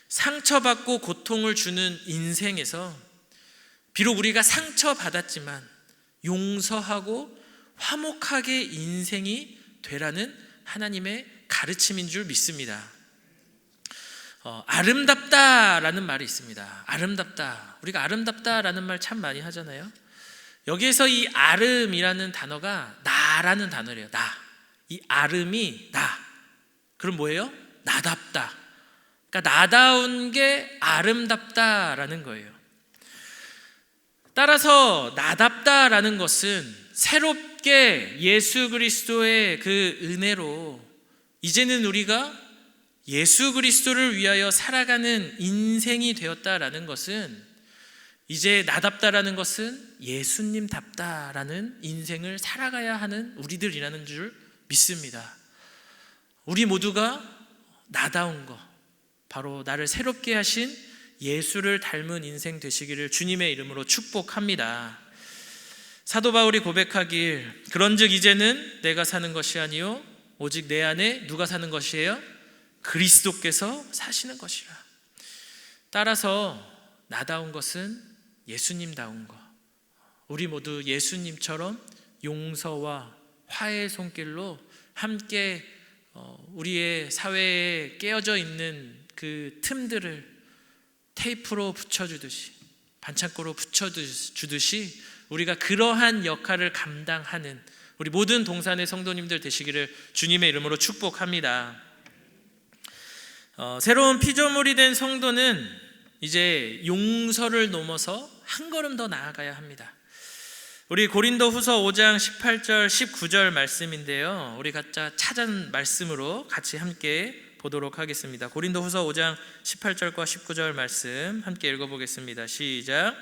상처받고 고통을 주는 인생에서 비록 우리가 상처받았지만 용서하고 화목하게 인생이 되라는 하나님의 가르침인 줄 믿습니다. 아름답다라는 말이 있습니다. 아름답다. 우리가 아름답다라는 말 참 많이 하잖아요. 여기에서 이 아름이라는 단어가 나라는 단어래요. 나. 이 아름이 나. 그럼 뭐예요? 나답다. 그러니까 나다운 게 아름답다라는 거예요. 따라서 나답다라는 것은 새롭게 예수 그리스도의 그 은혜로 이제는 우리가 예수 그리스도를 위하여 살아가는 인생이 되었다라는 것은, 이제 나답다라는 것은 예수님답다라는 인생을 살아가야 하는 우리들이라는 줄 믿습니다. 우리 모두가 나다운 것, 바로 나를 새롭게 하신 예수를 닮은 인생 되시기를 주님의 이름으로 축복합니다. 사도 바울이 고백하길 그런즉 이제는 내가 사는 것이 아니요 오직 내 안에 누가 사는 것이에요? 그리스도께서 사시는 것이라. 따라서 나다운 것은 예수님다운 것, 우리 모두 예수님처럼 용서와 화해의 손길로 함께 우리의 사회에 깨어져 있는 그 틈들을 테이프로 붙여주듯이, 반창고로 붙여주듯이 우리가 그러한 역할을 감당하는 우리 모든 동산의 성도님들 되시기를 주님의 이름으로 축복합니다. 새로운 피조물이 된 성도는 이제 용서를 넘어서 한 걸음 더 나아가야 합니다. 우리 고린도후서 5장 18절 19절 말씀인데요, 우리 각자 찾은 말씀으로 같이 함께 보도록 하겠습니다. 고린도후서 5장 18절과 19절 말씀 함께 읽어보겠습니다. 시작.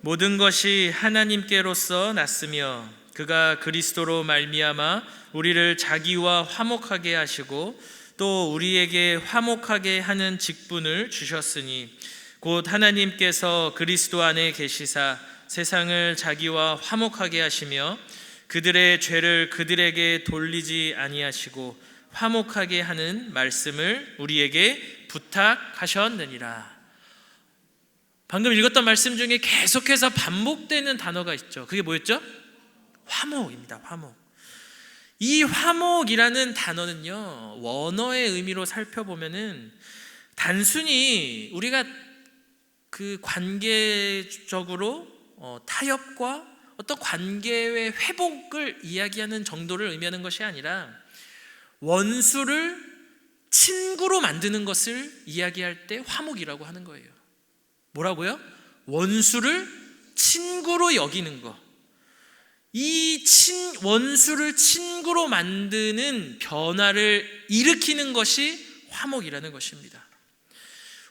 모든 것이 하나님께로서 났으며 그가 그리스도로 말미암아 우리를 자기와 화목하게 하시고 또 우리에게 화목하게 하는 직분을 주셨으니 곧 하나님께서 그리스도 안에 계시사 세상을 자기와 화목하게 하시며 그들의 죄를 그들에게 돌리지 아니하시고 화목하게 하는 말씀을 우리에게 부탁하셨느니라. 방금 읽었던 말씀 중에 계속해서 반복되는 단어가 있죠. 그게 뭐였죠? 화목입니다. 화목. 이 화목이라는 단어는요, 원어의 의미로 살펴보면은 단순히 우리가 그 관계적으로 타협과 어떤 관계의 회복을 이야기하는 정도를 의미하는 것이 아니라 원수를 친구로 만드는 것을 이야기할 때 화목이라고 하는 거예요. 뭐라고요? 원수를 친구로 여기는 것. 이 원수를 친구로 만드는 변화를 일으키는 것이 화목이라는 것입니다.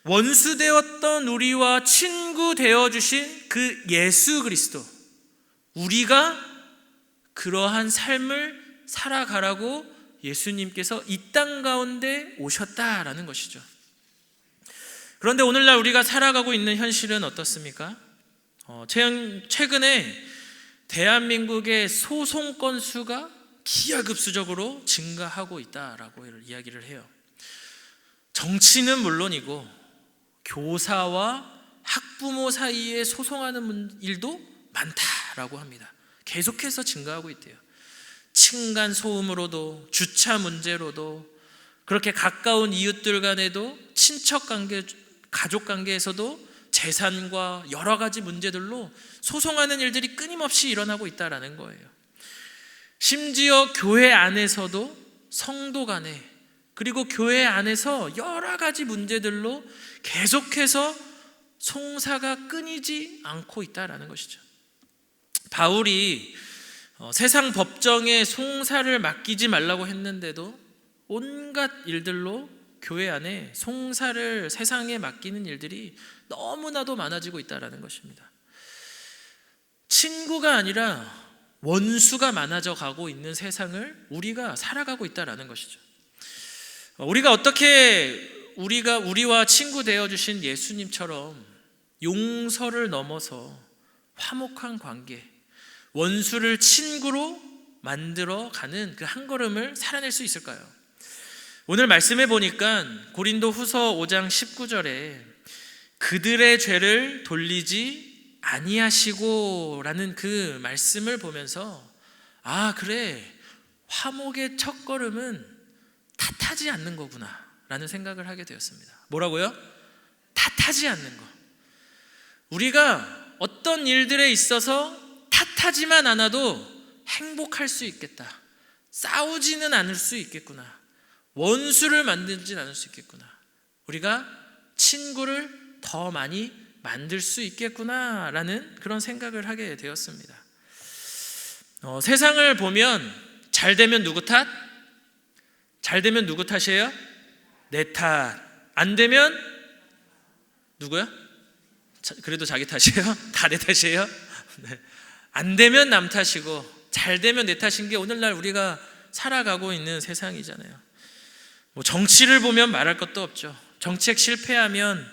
원수 되었던 우리와 친구 되어주신 그 예수 그리스도, 우리가 그러한 삶을 살아가라고 예수님께서 이 땅 가운데 오셨다라는 것이죠. 그런데 오늘날 우리가 살아가고 있는 현실은 어떻습니까? 최근에 대한민국의 소송 건수가 기하급수적으로 증가하고 있다라고 이야기를 해요. 정치는 물론이고 교사와 학부모 사이에 소송하는 일도 많다라고 합니다. 계속해서 증가하고 있대요. 층간 소음으로도, 주차 문제로도, 그렇게 가까운 이웃들 간에도, 친척 관계, 가족 관계에서도 재산과 여러 가지 문제들로 소송하는 일들이 끊임없이 일어나고 있다라는 거예요. 심지어 교회 안에서도 성도 간에, 그리고 교회 안에서 여러 가지 문제들로 계속해서 송사가 끊이지 않고 있다라는 것이죠. 바울이 세상 법정에 송사를 맡기지 말라고 했는데도 온갖 일들로 교회 안에 송사를 세상에 맡기는 일들이 너무나도 많아지고 있다는 것입니다. 친구가 아니라 원수가 많아져 가고 있는 세상을 우리가 살아가고 있다는 것이죠. 우리가 어떻게 우리와 친구 되어주신 예수님처럼 용서를 넘어서 화목한 관계, 원수를 친구로 만들어가는 그 한 걸음을 살아낼 수 있을까요? 오늘 말씀해 보니까 고린도 후서 5장 19절에 그들의 죄를 돌리지 아니하시고 라는 그 말씀을 보면서 그래, 화목의 첫걸음은 탓하지 않는 거구나 라는 생각을 하게 되었습니다. 뭐라고요? 탓하지 않는 거. 우리가 어떤 일들에 있어서 탓하지만 않아도 행복할 수 있겠다, 싸우지는 않을 수 있겠구나, 원수를 만들지는 않을 수 있겠구나, 우리가 친구를 더 많이 만들 수 있겠구나 라는 그런 생각을 하게 되었습니다. 세상을 보면 잘 되면 누구 탓? 잘 되면 누구 탓이에요? 내 탓. 안 되면 누구야? 그래도 자기 탓이에요? 다 내 탓이에요? 네. 안 되면 남 탓이고 잘 되면 내 탓인 게 오늘날 우리가 살아가고 있는 세상이잖아요. 정치를 보면 말할 것도 없죠. 정책 실패하면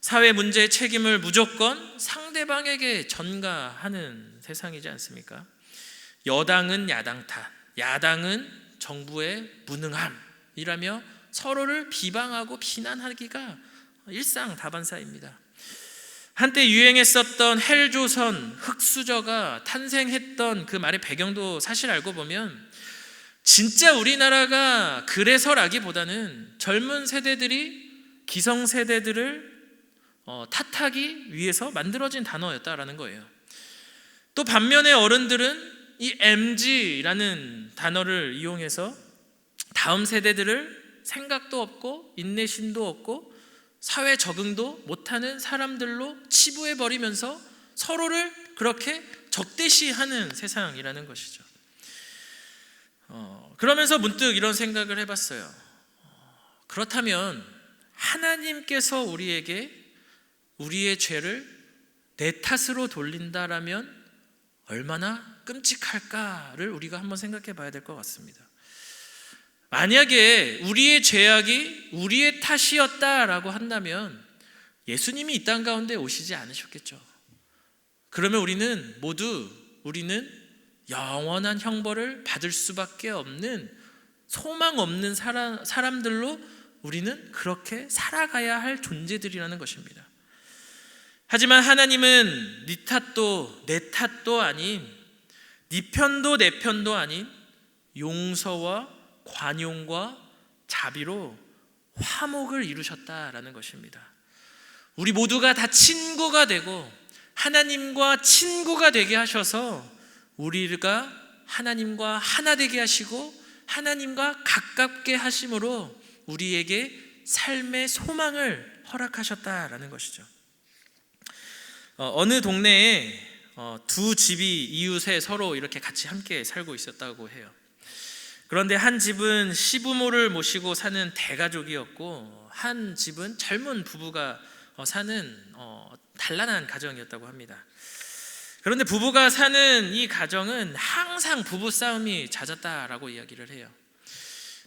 사회 문제의 책임을 무조건 상대방에게 전가하는 세상이지 않습니까? 여당은 야당 탓, 야당은 정부의 무능함이라며 서로를 비방하고 비난하기가 일상다반사입니다. 한때 유행했었던 헬조선, 흑수저가 탄생했던 그 말의 배경도 사실 알고 보면 진짜 우리나라가 그래서라기보다는 젊은 세대들이 기성세대들을 탓하기 위해서 만들어진 단어였다라는 거예요. 또 반면에 어른들은 이 MZ라는 단어를 이용해서 다음 세대들을 생각도 없고 인내심도 없고 사회 적응도 못하는 사람들로 치부해버리면서 서로를 그렇게 적대시하는 세상이라는 것이죠. 그러면서 문득 이런 생각을 해봤어요. 그렇다면 하나님께서 우리에게 우리의 죄를 내 탓으로 돌린다라면 얼마나 끔찍할까를 우리가 한번 생각해 봐야 될 것 같습니다. 만약에 우리의 죄악이 우리의 탓이었다라고 한다면 예수님이 이 땅 가운데 오시지 않으셨겠죠. 그러면 우리는 영원한 형벌을 받을 수밖에 없는 소망 없는 사람들로 우리는 그렇게 살아가야 할 존재들이라는 것입니다. 하지만 하나님은 네 탓도 내 탓도 아닌, 네 편도 내 편도 아닌 용서와 관용과 자비로 화목을 이루셨다라는 것입니다. 우리 모두가 다 친구가 되고 하나님과 친구가 되게 하셔서 우리가 하나님과 하나 되게 하시고 하나님과 가깝게 하심으로 우리에게 삶의 소망을 허락하셨다라는 것이죠. 어느 동네에 두 집이 이웃에 서로 이렇게 같이 함께 살고 있었다고 해요. 그런데 한 집은 시부모를 모시고 사는 대가족이었고 한 집은 젊은 부부가 사는 단란한 가정이었다고 합니다. 그런데 부부가 사는 이 가정은 항상 부부싸움이 잦았다라고 이야기를 해요.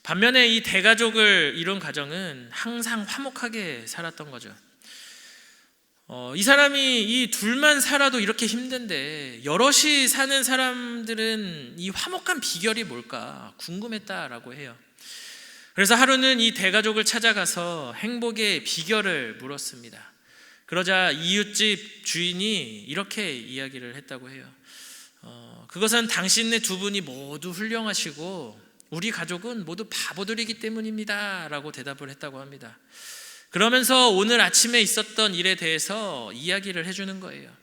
반면에 이 대가족을 이룬 가정은 항상 화목하게 살았던 거죠. 이 사람이 이 둘만 살아도 이렇게 힘든데 여럿이 사는 사람들은 이 화목한 비결이 뭘까 궁금했다라고 해요. 그래서 하루는 이 대가족을 찾아가서 행복의 비결을 물었습니다. 그러자 이웃집 주인이 이렇게 이야기를 했다고 해요. 그것은 당신네 두 분이 모두 훌륭하시고 우리 가족은 모두 바보들이기 때문입니다 라고 대답을 했다고 합니다. 그러면서 오늘 아침에 있었던 일에 대해서 이야기를 해주는 거예요.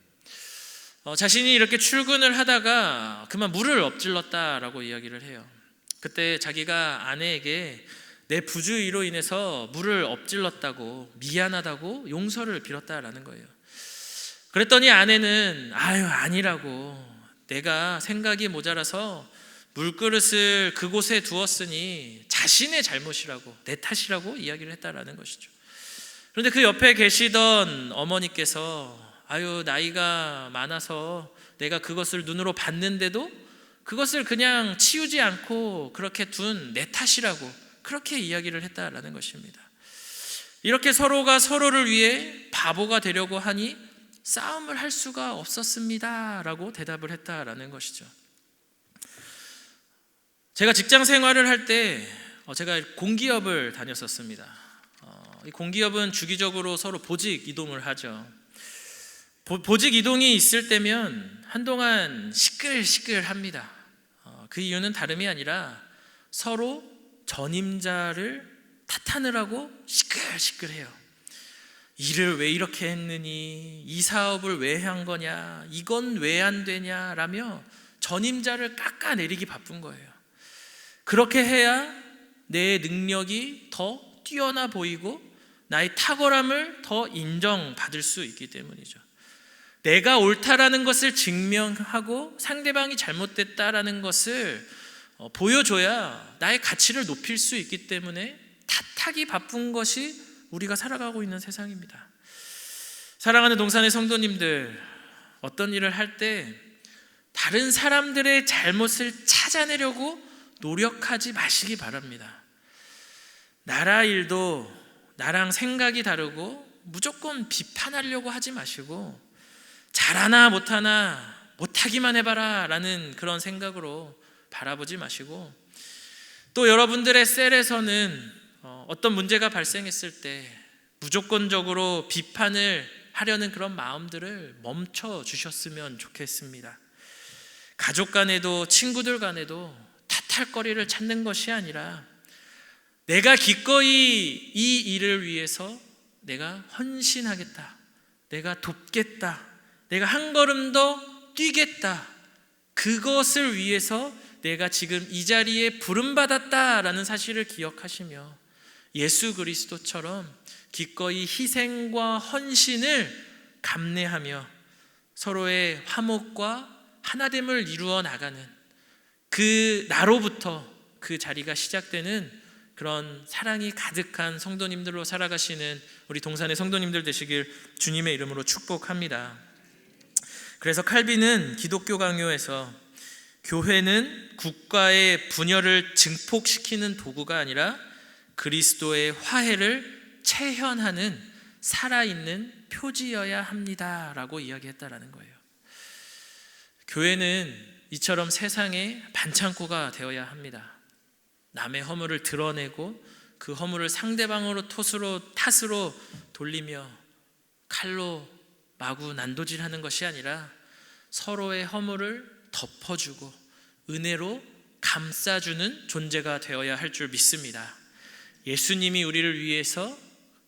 자신이 이렇게 출근을 하다가 그만 물을 엎질렀다라고 이야기를 해요. 그때 자기가 아내에게 내 부주의로 인해서 물을 엎질렀다고 미안하다고 용서를 빌었다라는 거예요. 그랬더니 아내는 아니라고, 내가 생각이 모자라서 물그릇을 그곳에 두었으니 자신의 잘못이라고, 내 탓이라고 이야기를 했다라는 것이죠. 그런데 그 옆에 계시던 어머니께서 나이가 많아서 내가 그것을 눈으로 봤는데도 그것을 그냥 치우지 않고 그렇게 둔 내 탓이라고 그렇게 이야기를 했다라는 것입니다. 이렇게 서로가 서로를 위해 바보가 되려고 하니 싸움을 할 수가 없었습니다 라고 대답을 했다라는 것이죠. 제가 직장 생활을 할 때 제가 공기업을 다녔었습니다. 이 공기업은 주기적으로 서로 보직 이동을 하죠. 보직 이동이 있을 때면 한동안 시끌시끌합니다. 그 이유는 다름이 아니라 서로 전임자를 탓하느라고 시끌시끌해요. 일을 왜 이렇게 했느니, 이 사업을 왜 한 거냐, 이건 왜 안 되냐 라며 전임자를 깎아내리기 바쁜 거예요. 그렇게 해야 내 능력이 더 뛰어나 보이고 나의 탁월함을 더 인정받을 수 있기 때문이죠. 내가 옳다라는 것을 증명하고 상대방이 잘못됐다라는 것을 보여줘야 나의 가치를 높일 수 있기 때문에 탓하기 바쁜 것이 우리가 살아가고 있는 세상입니다. 사랑하는 동산의 성도님들, 어떤 일을 할 때 다른 사람들의 잘못을 찾아내려고 노력하지 마시기 바랍니다. 나라 일도 나랑 생각이 다르고 무조건 비판하려고 하지 마시고 잘하나 못하나 못하기만 해봐라 라는 그런 생각으로 바라보지 마시고, 또 여러분들의 셀에서는 어떤 문제가 발생했을 때 무조건적으로 비판을 하려는 그런 마음들을 멈춰 주셨으면 좋겠습니다. 가족 간에도 친구들 간에도 탓할 거리를 찾는 것이 아니라 내가 기꺼이 이 일을 위해서 내가 헌신하겠다, 내가 돕겠다, 내가 한 걸음 더 뛰겠다, 그것을 위해서 내가 지금 이 자리에 부름받았다라는 사실을 기억하시며 예수 그리스도처럼 기꺼이 희생과 헌신을 감내하며 서로의 화목과 하나됨을 이루어 나가는 그 나로부터 그 자리가 시작되는 그런 사랑이 가득한 성도님들로 살아가시는 우리 동산의 성도님들 되시길 주님의 이름으로 축복합니다. 그래서 칼빈은 기독교 강요에서 교회는 국가의 분열을 증폭시키는 도구가 아니라 그리스도의 화해를 체현하는 살아있는 표지여야 합니다라고 이야기했다라는 거예요. 교회는 이처럼 세상의 반창고가 되어야 합니다. 남의 허물을 드러내고 그 허물을 상대방으로 탓으로 돌리며 칼로 마구 난도질하는 것이 아니라 서로의 허물을 덮어주고 은혜로 감싸주는 존재가 되어야 할 줄 믿습니다. 예수님이 우리를 위해서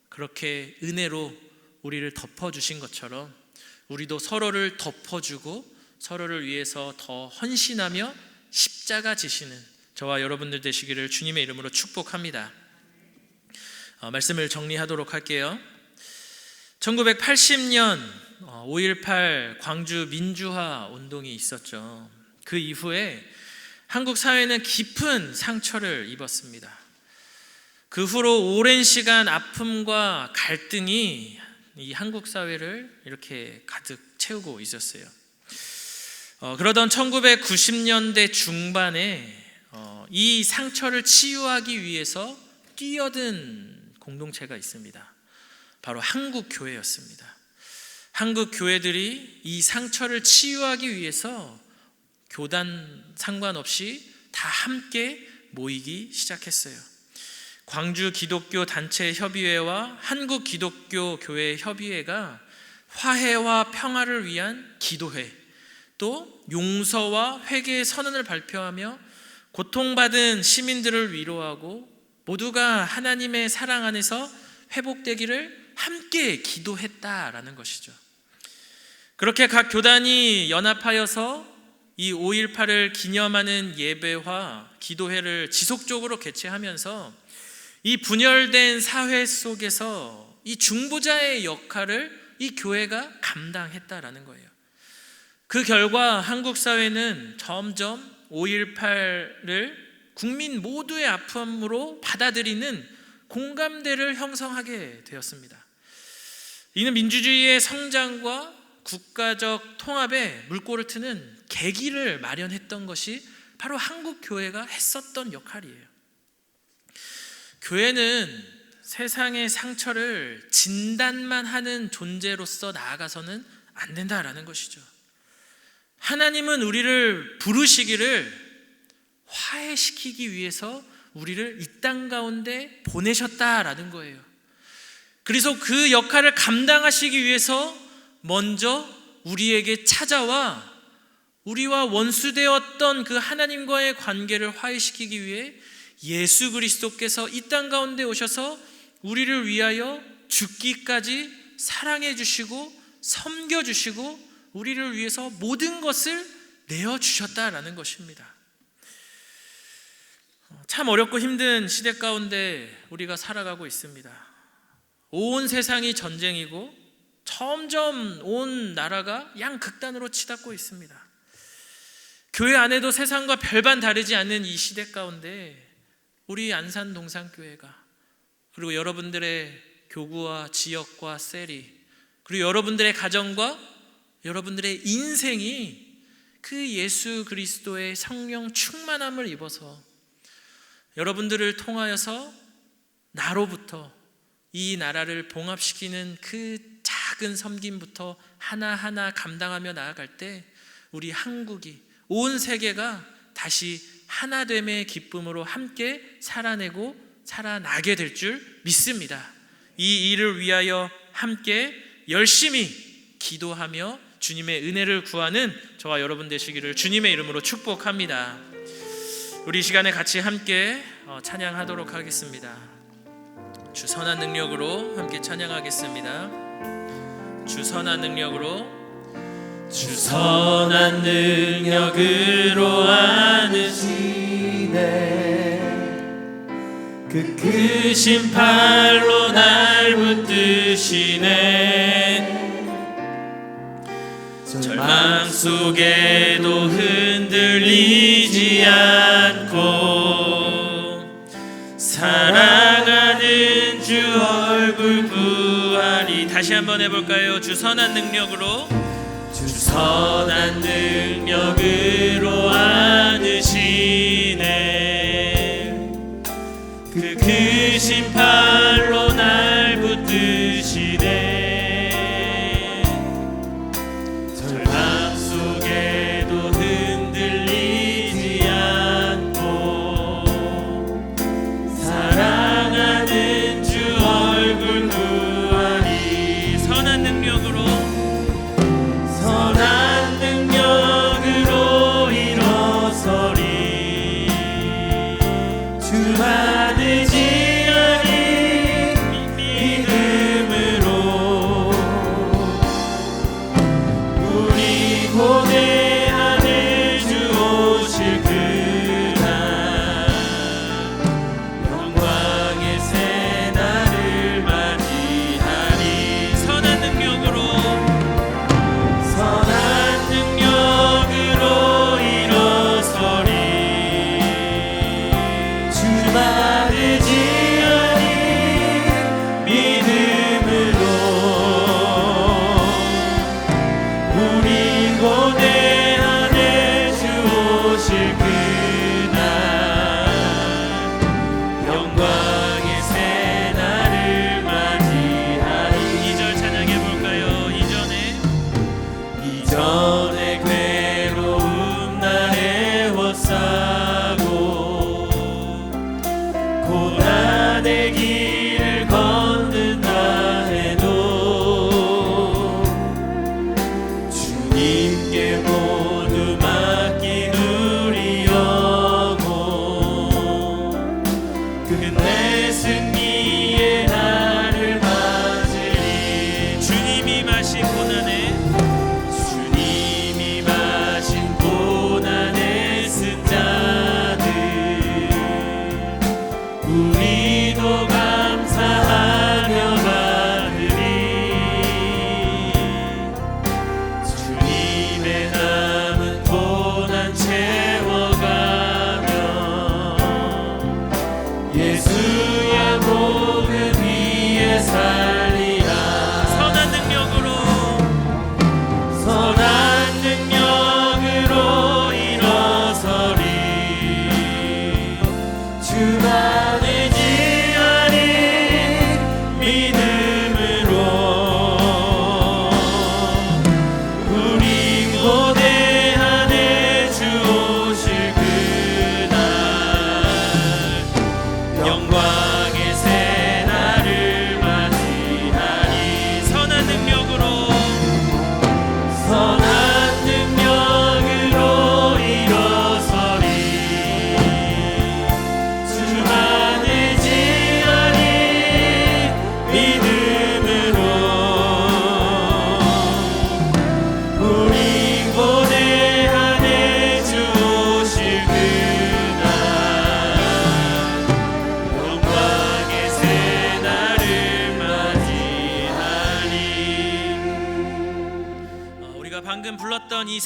그렇게 은혜로 우리를 덮어주신 것처럼 우리도 서로를 덮어주고 서로를 위해서 더 헌신하며 십자가 지시는 저와 여러분들 되시기를 주님의 이름으로 축복합니다. 말씀을 정리하도록 할게요. 1980년 5.18 광주 민주화 운동이 있었죠. 그 이후에 한국 사회는 깊은 상처를 입었습니다. 그 후로 오랜 시간 아픔과 갈등이 이 한국 사회를 이렇게 가득 채우고 있었어요. 그러던 1990년대 중반에 이 상처를 치유하기 위해서 뛰어든 공동체가 있습니다. 바로 한국 교회였습니다. 한국 교회들이 이 상처를 치유하기 위해서 교단 상관없이 다 함께 모이기 시작했어요. 광주 기독교 단체 협의회와 한국 기독교 교회 협의회가 화해와 평화를 위한 기도회, 또 용서와 회개의 선언을 발표하며 고통받은 시민들을 위로하고 모두가 하나님의 사랑 안에서 회복되기를 함께 기도했다라는 것이죠. 그렇게 각 교단이 연합하여서 이 5.18을 기념하는 예배와 기도회를 지속적으로 개최하면서 이 분열된 사회 속에서 이 중보자의 역할을 이 교회가 감당했다라는 거예요. 그 결과 한국 사회는 점점 5.18을 국민 모두의 아픔으로 받아들이는 공감대를 형성하게 되었습니다. 이는 민주주의의 성장과 국가적 통합에 물꼬를 트는 계기를 마련했던 것이 바로 한국 교회가 했었던 역할이에요. 교회는 세상의 상처를 진단만 하는 존재로서 나아가서는 안 된다라는 것이죠. 하나님은 우리를 부르시기를 화해시키기 위해서 우리를 이 땅 가운데 보내셨다라는 거예요. 그래서 그 역할을 감당하시기 위해서 먼저 우리에게 찾아와 우리와 원수되었던 그 하나님과의 관계를 화해시키기 위해 예수 그리스도께서 이 땅 가운데 오셔서 우리를 위하여 죽기까지 사랑해 주시고 섬겨 주시고 우리를 위해서 모든 것을 내어주셨다라는 것입니다. 참 어렵고 힘든 시대 가운데 우리가 살아가고 있습니다. 온 세상이 전쟁이고 점점 온 나라가 양극단으로 치닫고 있습니다. 교회 안에도 세상과 별반 다르지 않는 이 시대 가운데 우리 안산 동산교회가 그리고 여러분들의 교구와 지역과 셀이 그리고 여러분들의 가정과 여러분들의 인생이 그 예수 그리스도의 성령 충만함을 입어서 여러분들을 통하여서 나로부터 이 나라를 봉합시키는 그 작은 섬김부터 하나하나 감당하며 나아갈 때 우리 한국이 온 세계가 다시 하나됨의 기쁨으로 함께 살아내고 살아나게 될 줄 믿습니다. 이 일을 위하여 함께 열심히 기도하며 주님의 은혜를 구하는 저와 여러분 되시기를 주님의 이름으로 축복합니다. 우리 이 시간에 같이 함께 찬양하도록 하겠습니다. 주 선한 능력으로 함께 찬양하겠습니다. 주 선한 능력으로 주 선한 능력으로 안으시네 그 크신 팔로 날 붙드시네 절망 속에도 흔들리지 않고 사랑하는 주 얼굴 구하리. 다시 한번 해볼까요? 주 선한 능력으로 주 선한 능력으로 안으시네 그 크신 팔로 날 붙드시네 절망 속에도 흔들리지 않고 사랑하는 주 얼굴 구하리. 선한 능력으로 일어서서 살리라. 선한 능력으로 일어서리. 주만을 지하니 믿음으로 우리 고대하네 주 오실 그날. 영광의 새 날을 맞이하니. 선한 능력으로 일어서리. 주만을 지하니 믿음으로 우리 고대하네 주 오실 그날. 영광의 새 날을 맞이하니. 우리가 방금 불렀던 이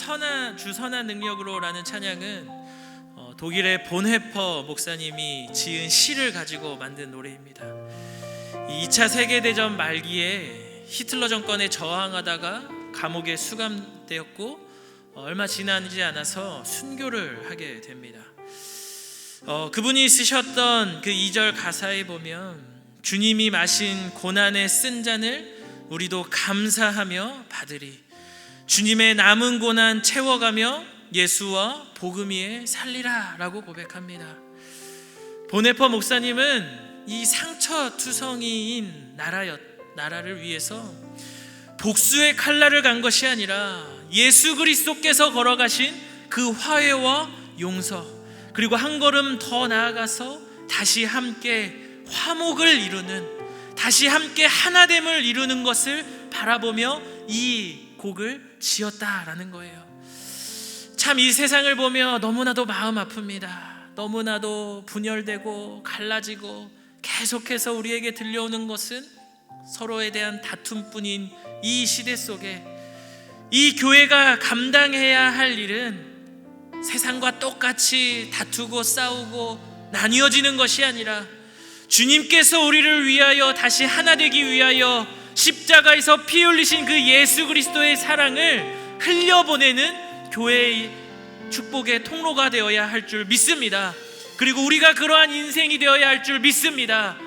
주 선한 능력으로라는 찬양은 독일의 본헤퍼 목사님이 지은 시를 가지고 만든 노래입니다. 2차 세계대전 말기에 히틀러 정권에 저항하다가 감옥에 수감되었고 얼마 지나지 않아서 순교를 하게 됩니다. 그분이 쓰셨던 그 2절 가사에 보면 주님이 마신 고난의 쓴 잔을 우리도 감사하며 받으리. 주님의 남은 고난 채워가며 예수와 복음 위에 살리라 라고 고백합니다. 본헤퍼 목사님은 이 상처투성이인 나라를 위해서 복수의 칼날을 간 것이 아니라 예수 그리스도께서 걸어가신 그 화해와 용서, 그리고 한 걸음 더 나아가서 다시 함께 화목을 이루는, 다시 함께 하나됨을 이루는 것을 바라보며 이 곡을 지었다라는 거예요. 참 이 세상을 보며 너무나도 마음 아픕니다. 너무나도 분열되고 갈라지고 계속해서 우리에게 들려오는 것은 서로에 대한 다툼뿐인 이 시대 속에 이 교회가 감당해야 할 일은 세상과 똑같이 다투고 싸우고 나뉘어지는 것이 아니라 주님께서 우리를 위하여 다시 하나 되기 위하여 십자가에서 피 흘리신 그 예수 그리스도의 사랑을 흘려보내는 교회의 축복의 통로가 되어야 할 줄 믿습니다. 그리고 우리가 그러한 인생이 되어야 할 줄 믿습니다.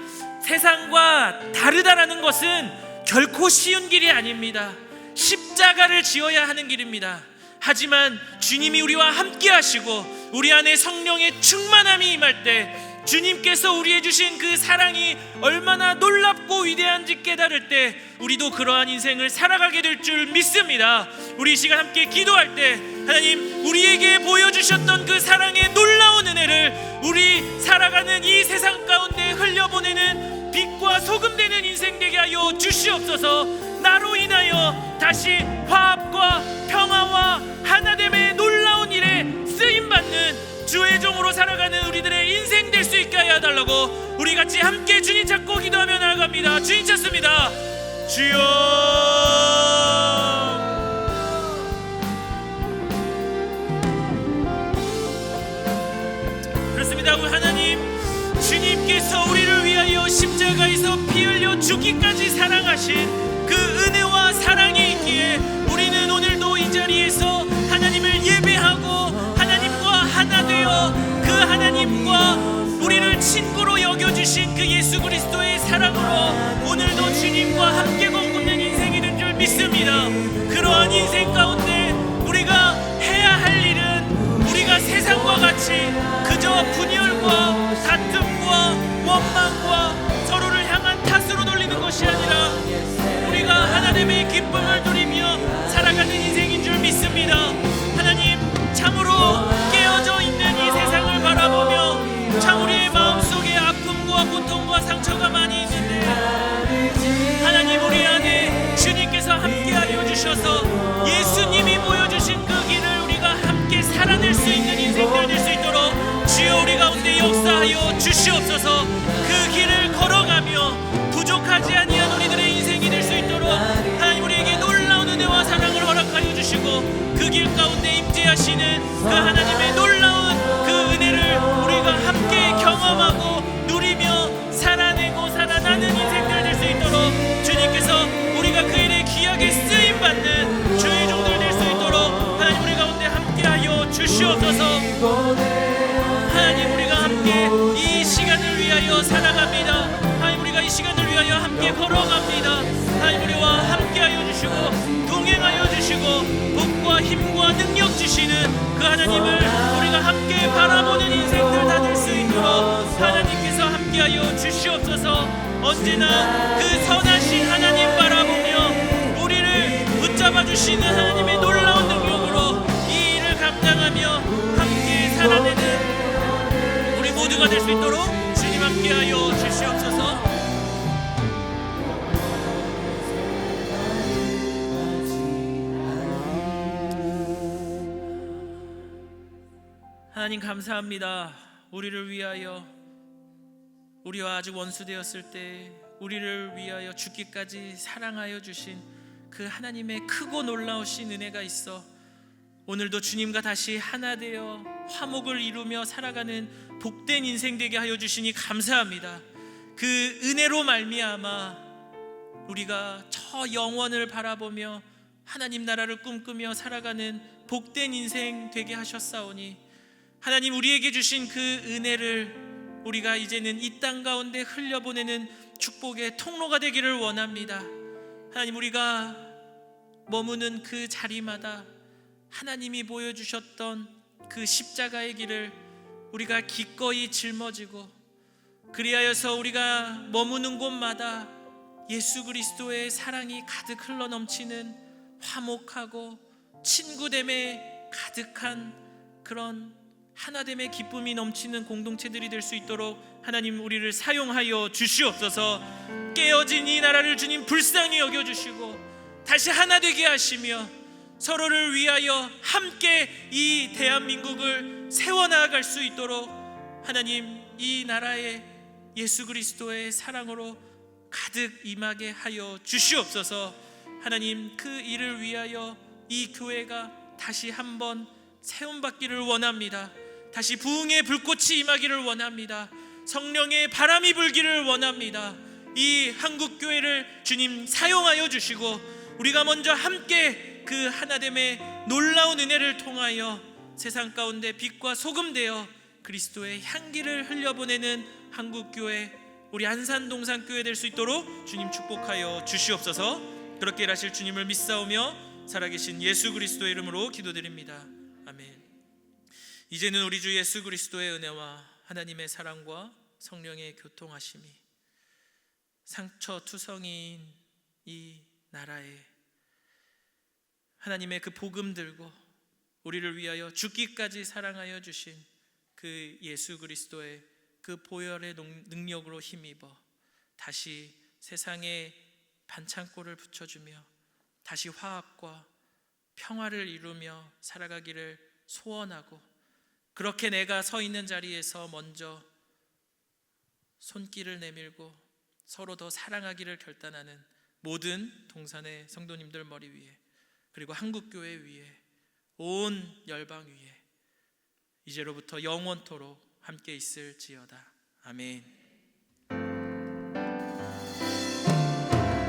세상과 다르다라는 것은 결코 쉬운 길이 아닙니다. 십자가를 지어야 하는 길입니다. 하지만 주님이 우리와 함께 하시고 우리 안에 성령의 충만함이 임할 때 주님께서 우리에 주신 그 사랑이 얼마나 놀랍고 위대한지 깨달을 때 우리도 그러한 인생을 살아가게 될 줄 믿습니다. 우리 이 시간 함께 기도할 때 하나님, 우리에게 보여주셨던 그 사랑의 놀라운 은혜를 우리 살아가는 이 세상 가운데 흘려보내는 빛과 소금 되는 인생 되게 하여 주시옵소서. 나로 인하여 다시 화합과 평화와 하나됨의 놀라운 일에 쓰임받는 주의 종으로 살아가는 우리들의 인생 될 수 있게 하여 달라고 우리 같이 함께 주님 찾고 기도하며 나아갑니다. 주님 찾습니다. 주여, 그렇습니다. 우리 하나님, 주님께서 우리를 위하여 십자가에서 피 흘려 죽기까지 사랑하신 그 은혜와 사랑이 있기에 우리는 오늘도 이 자리에서 하나님을 예배하고 하나님과 하나 되어 그 하나님과 우리를 친구로 여겨주신 그 예수 그리스도의 사랑으로 오늘도 주님과 함께 걷는 인생이 된 줄 믿습니다. 그러한 인생 가운데 우리가 해야 할 일은 우리가 세상과 같이 그저 분열과 다툼과 원망과 서로를 향한 탓으로 돌리는 것이 아니라 우리가 하나님의 기쁨을 누리며 살아가는 인생인 줄 믿습니다. 하나님, 참으로 깨어져 있는 이 세상을 바라보며 참 우리의 마음속에 아픔과 고통과 상처가 많이 있는데 하나님, 우리 안에 주님께서 함께하여 주셔서 예수님이 보여주신 그 길을 우리가 함께 살아낼 수 있는 인생들 될 수 있도록 주여 우리 가운데 역사하여 주시옵소서. 그 길을 걸어가며 부족하지 아니한 우리들의 인생이 될 수 있도록 하나님 우리에게 놀라운 은혜와 사랑을 허락하여 주시고 그 길 가운데 임재하시는 그 하나님의 놀라운 그 은혜를 우리가 함께 경험하고 누리며 살아내고 살아나는 인생들 될 수 있도록 위하여 살아갑니다. 하나님, 우리가 이 시간을 위하여 함께 걸어갑니다. 하나님, 우리와 함께하여 주시고 동행하여 주시고 복과 힘과 능력 주시는 그 하나님을 우리가 함께 바라보는 인생들 다 될 수 있도록 하나님께서 함께하여 주시옵소서. 언제나 그 선하신 하나님 바라보며 우리를 붙잡아 주시는 하나님의 놀라운 능력으로 이 일을 감당하며 함께 살아내는 우리 모두가 될 수 있도록 주님 함께하여 주시옵소서. 하나님 감사합니다. 우리를 위하여, 우리와 아직 원수되었을 때 우리를 위하여 죽기까지 사랑하여 주신 그 하나님의 크고 놀라우신 은혜가 있어 오늘도 주님과 다시 하나 되어 화목을 이루며 살아가는 복된 인생 되게 하여 주시니 감사합니다. 그 은혜로 말미암아 우리가 저 영원을 바라보며 하나님 나라를 꿈꾸며 살아가는 복된 인생 되게 하셨사오니 하나님, 우리에게 주신 그 은혜를 우리가 이제는 이 땅 가운데 흘려보내는 축복의 통로가 되기를 원합니다. 하나님, 우리가 머무는 그 자리마다 하나님이 보여주셨던 그 십자가의 길을 우리가 기꺼이 짊어지고, 그리하여서 우리가 머무는 곳마다 예수 그리스도의 사랑이 가득 흘러넘치는 화목하고 친구됨에 가득한 그런 하나됨의 기쁨이 넘치는 공동체들이 될 수 있도록 하나님, 우리를 사용하여 주시옵소서. 깨어진 이 나라를 주님 불쌍히 여겨주시고 다시 하나 되게 하시며 서로를 위하여 함께 이 대한민국을 세워나갈 수 있도록 하나님, 이 나라에 예수 그리스도의 사랑으로 가득 임하게 하여 주시옵소서. 하나님, 그 일을 위하여 이 교회가 다시 한번 세움받기를 원합니다. 다시 부흥의 불꽃이 임하기를 원합니다. 성령의 바람이 불기를 원합니다. 이 한국교회를 주님 사용하여 주시고 우리가 먼저 함께 그 하나됨의 놀라운 은혜를 통하여 세상 가운데 빛과 소금 되어 그리스도의 향기를 흘려보내는 한국교회, 우리 안산동산교회 될 수 있도록 주님 축복하여 주시옵소서. 그렇게 일하실 주님을 믿사오며 살아계신 예수 그리스도의 이름으로 기도드립니다. 아멘. 이제는 우리 주 예수 그리스도의 은혜와 하나님의 사랑과 성령의 교통하심이 상처투성이인 이 나라에 하나님의 그 복음 들고 우리를 위하여 죽기까지 사랑하여 주신 그 예수 그리스도의 그 보혈의 능력으로 힘입어 다시 세상에 반창고를 붙여주며 다시 화합과 평화를 이루며 살아가기를 소원하고, 그렇게 내가 서 있는 자리에서 먼저 손길을 내밀고 서로 더 사랑하기를 결단하는 모든 동산의 성도님들 머리 위에, 그리고 한국교회 위에, 온 열방 위에 이제로부터 영원토록 함께 있을지어다. 아멘.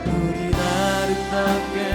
우리 아름답게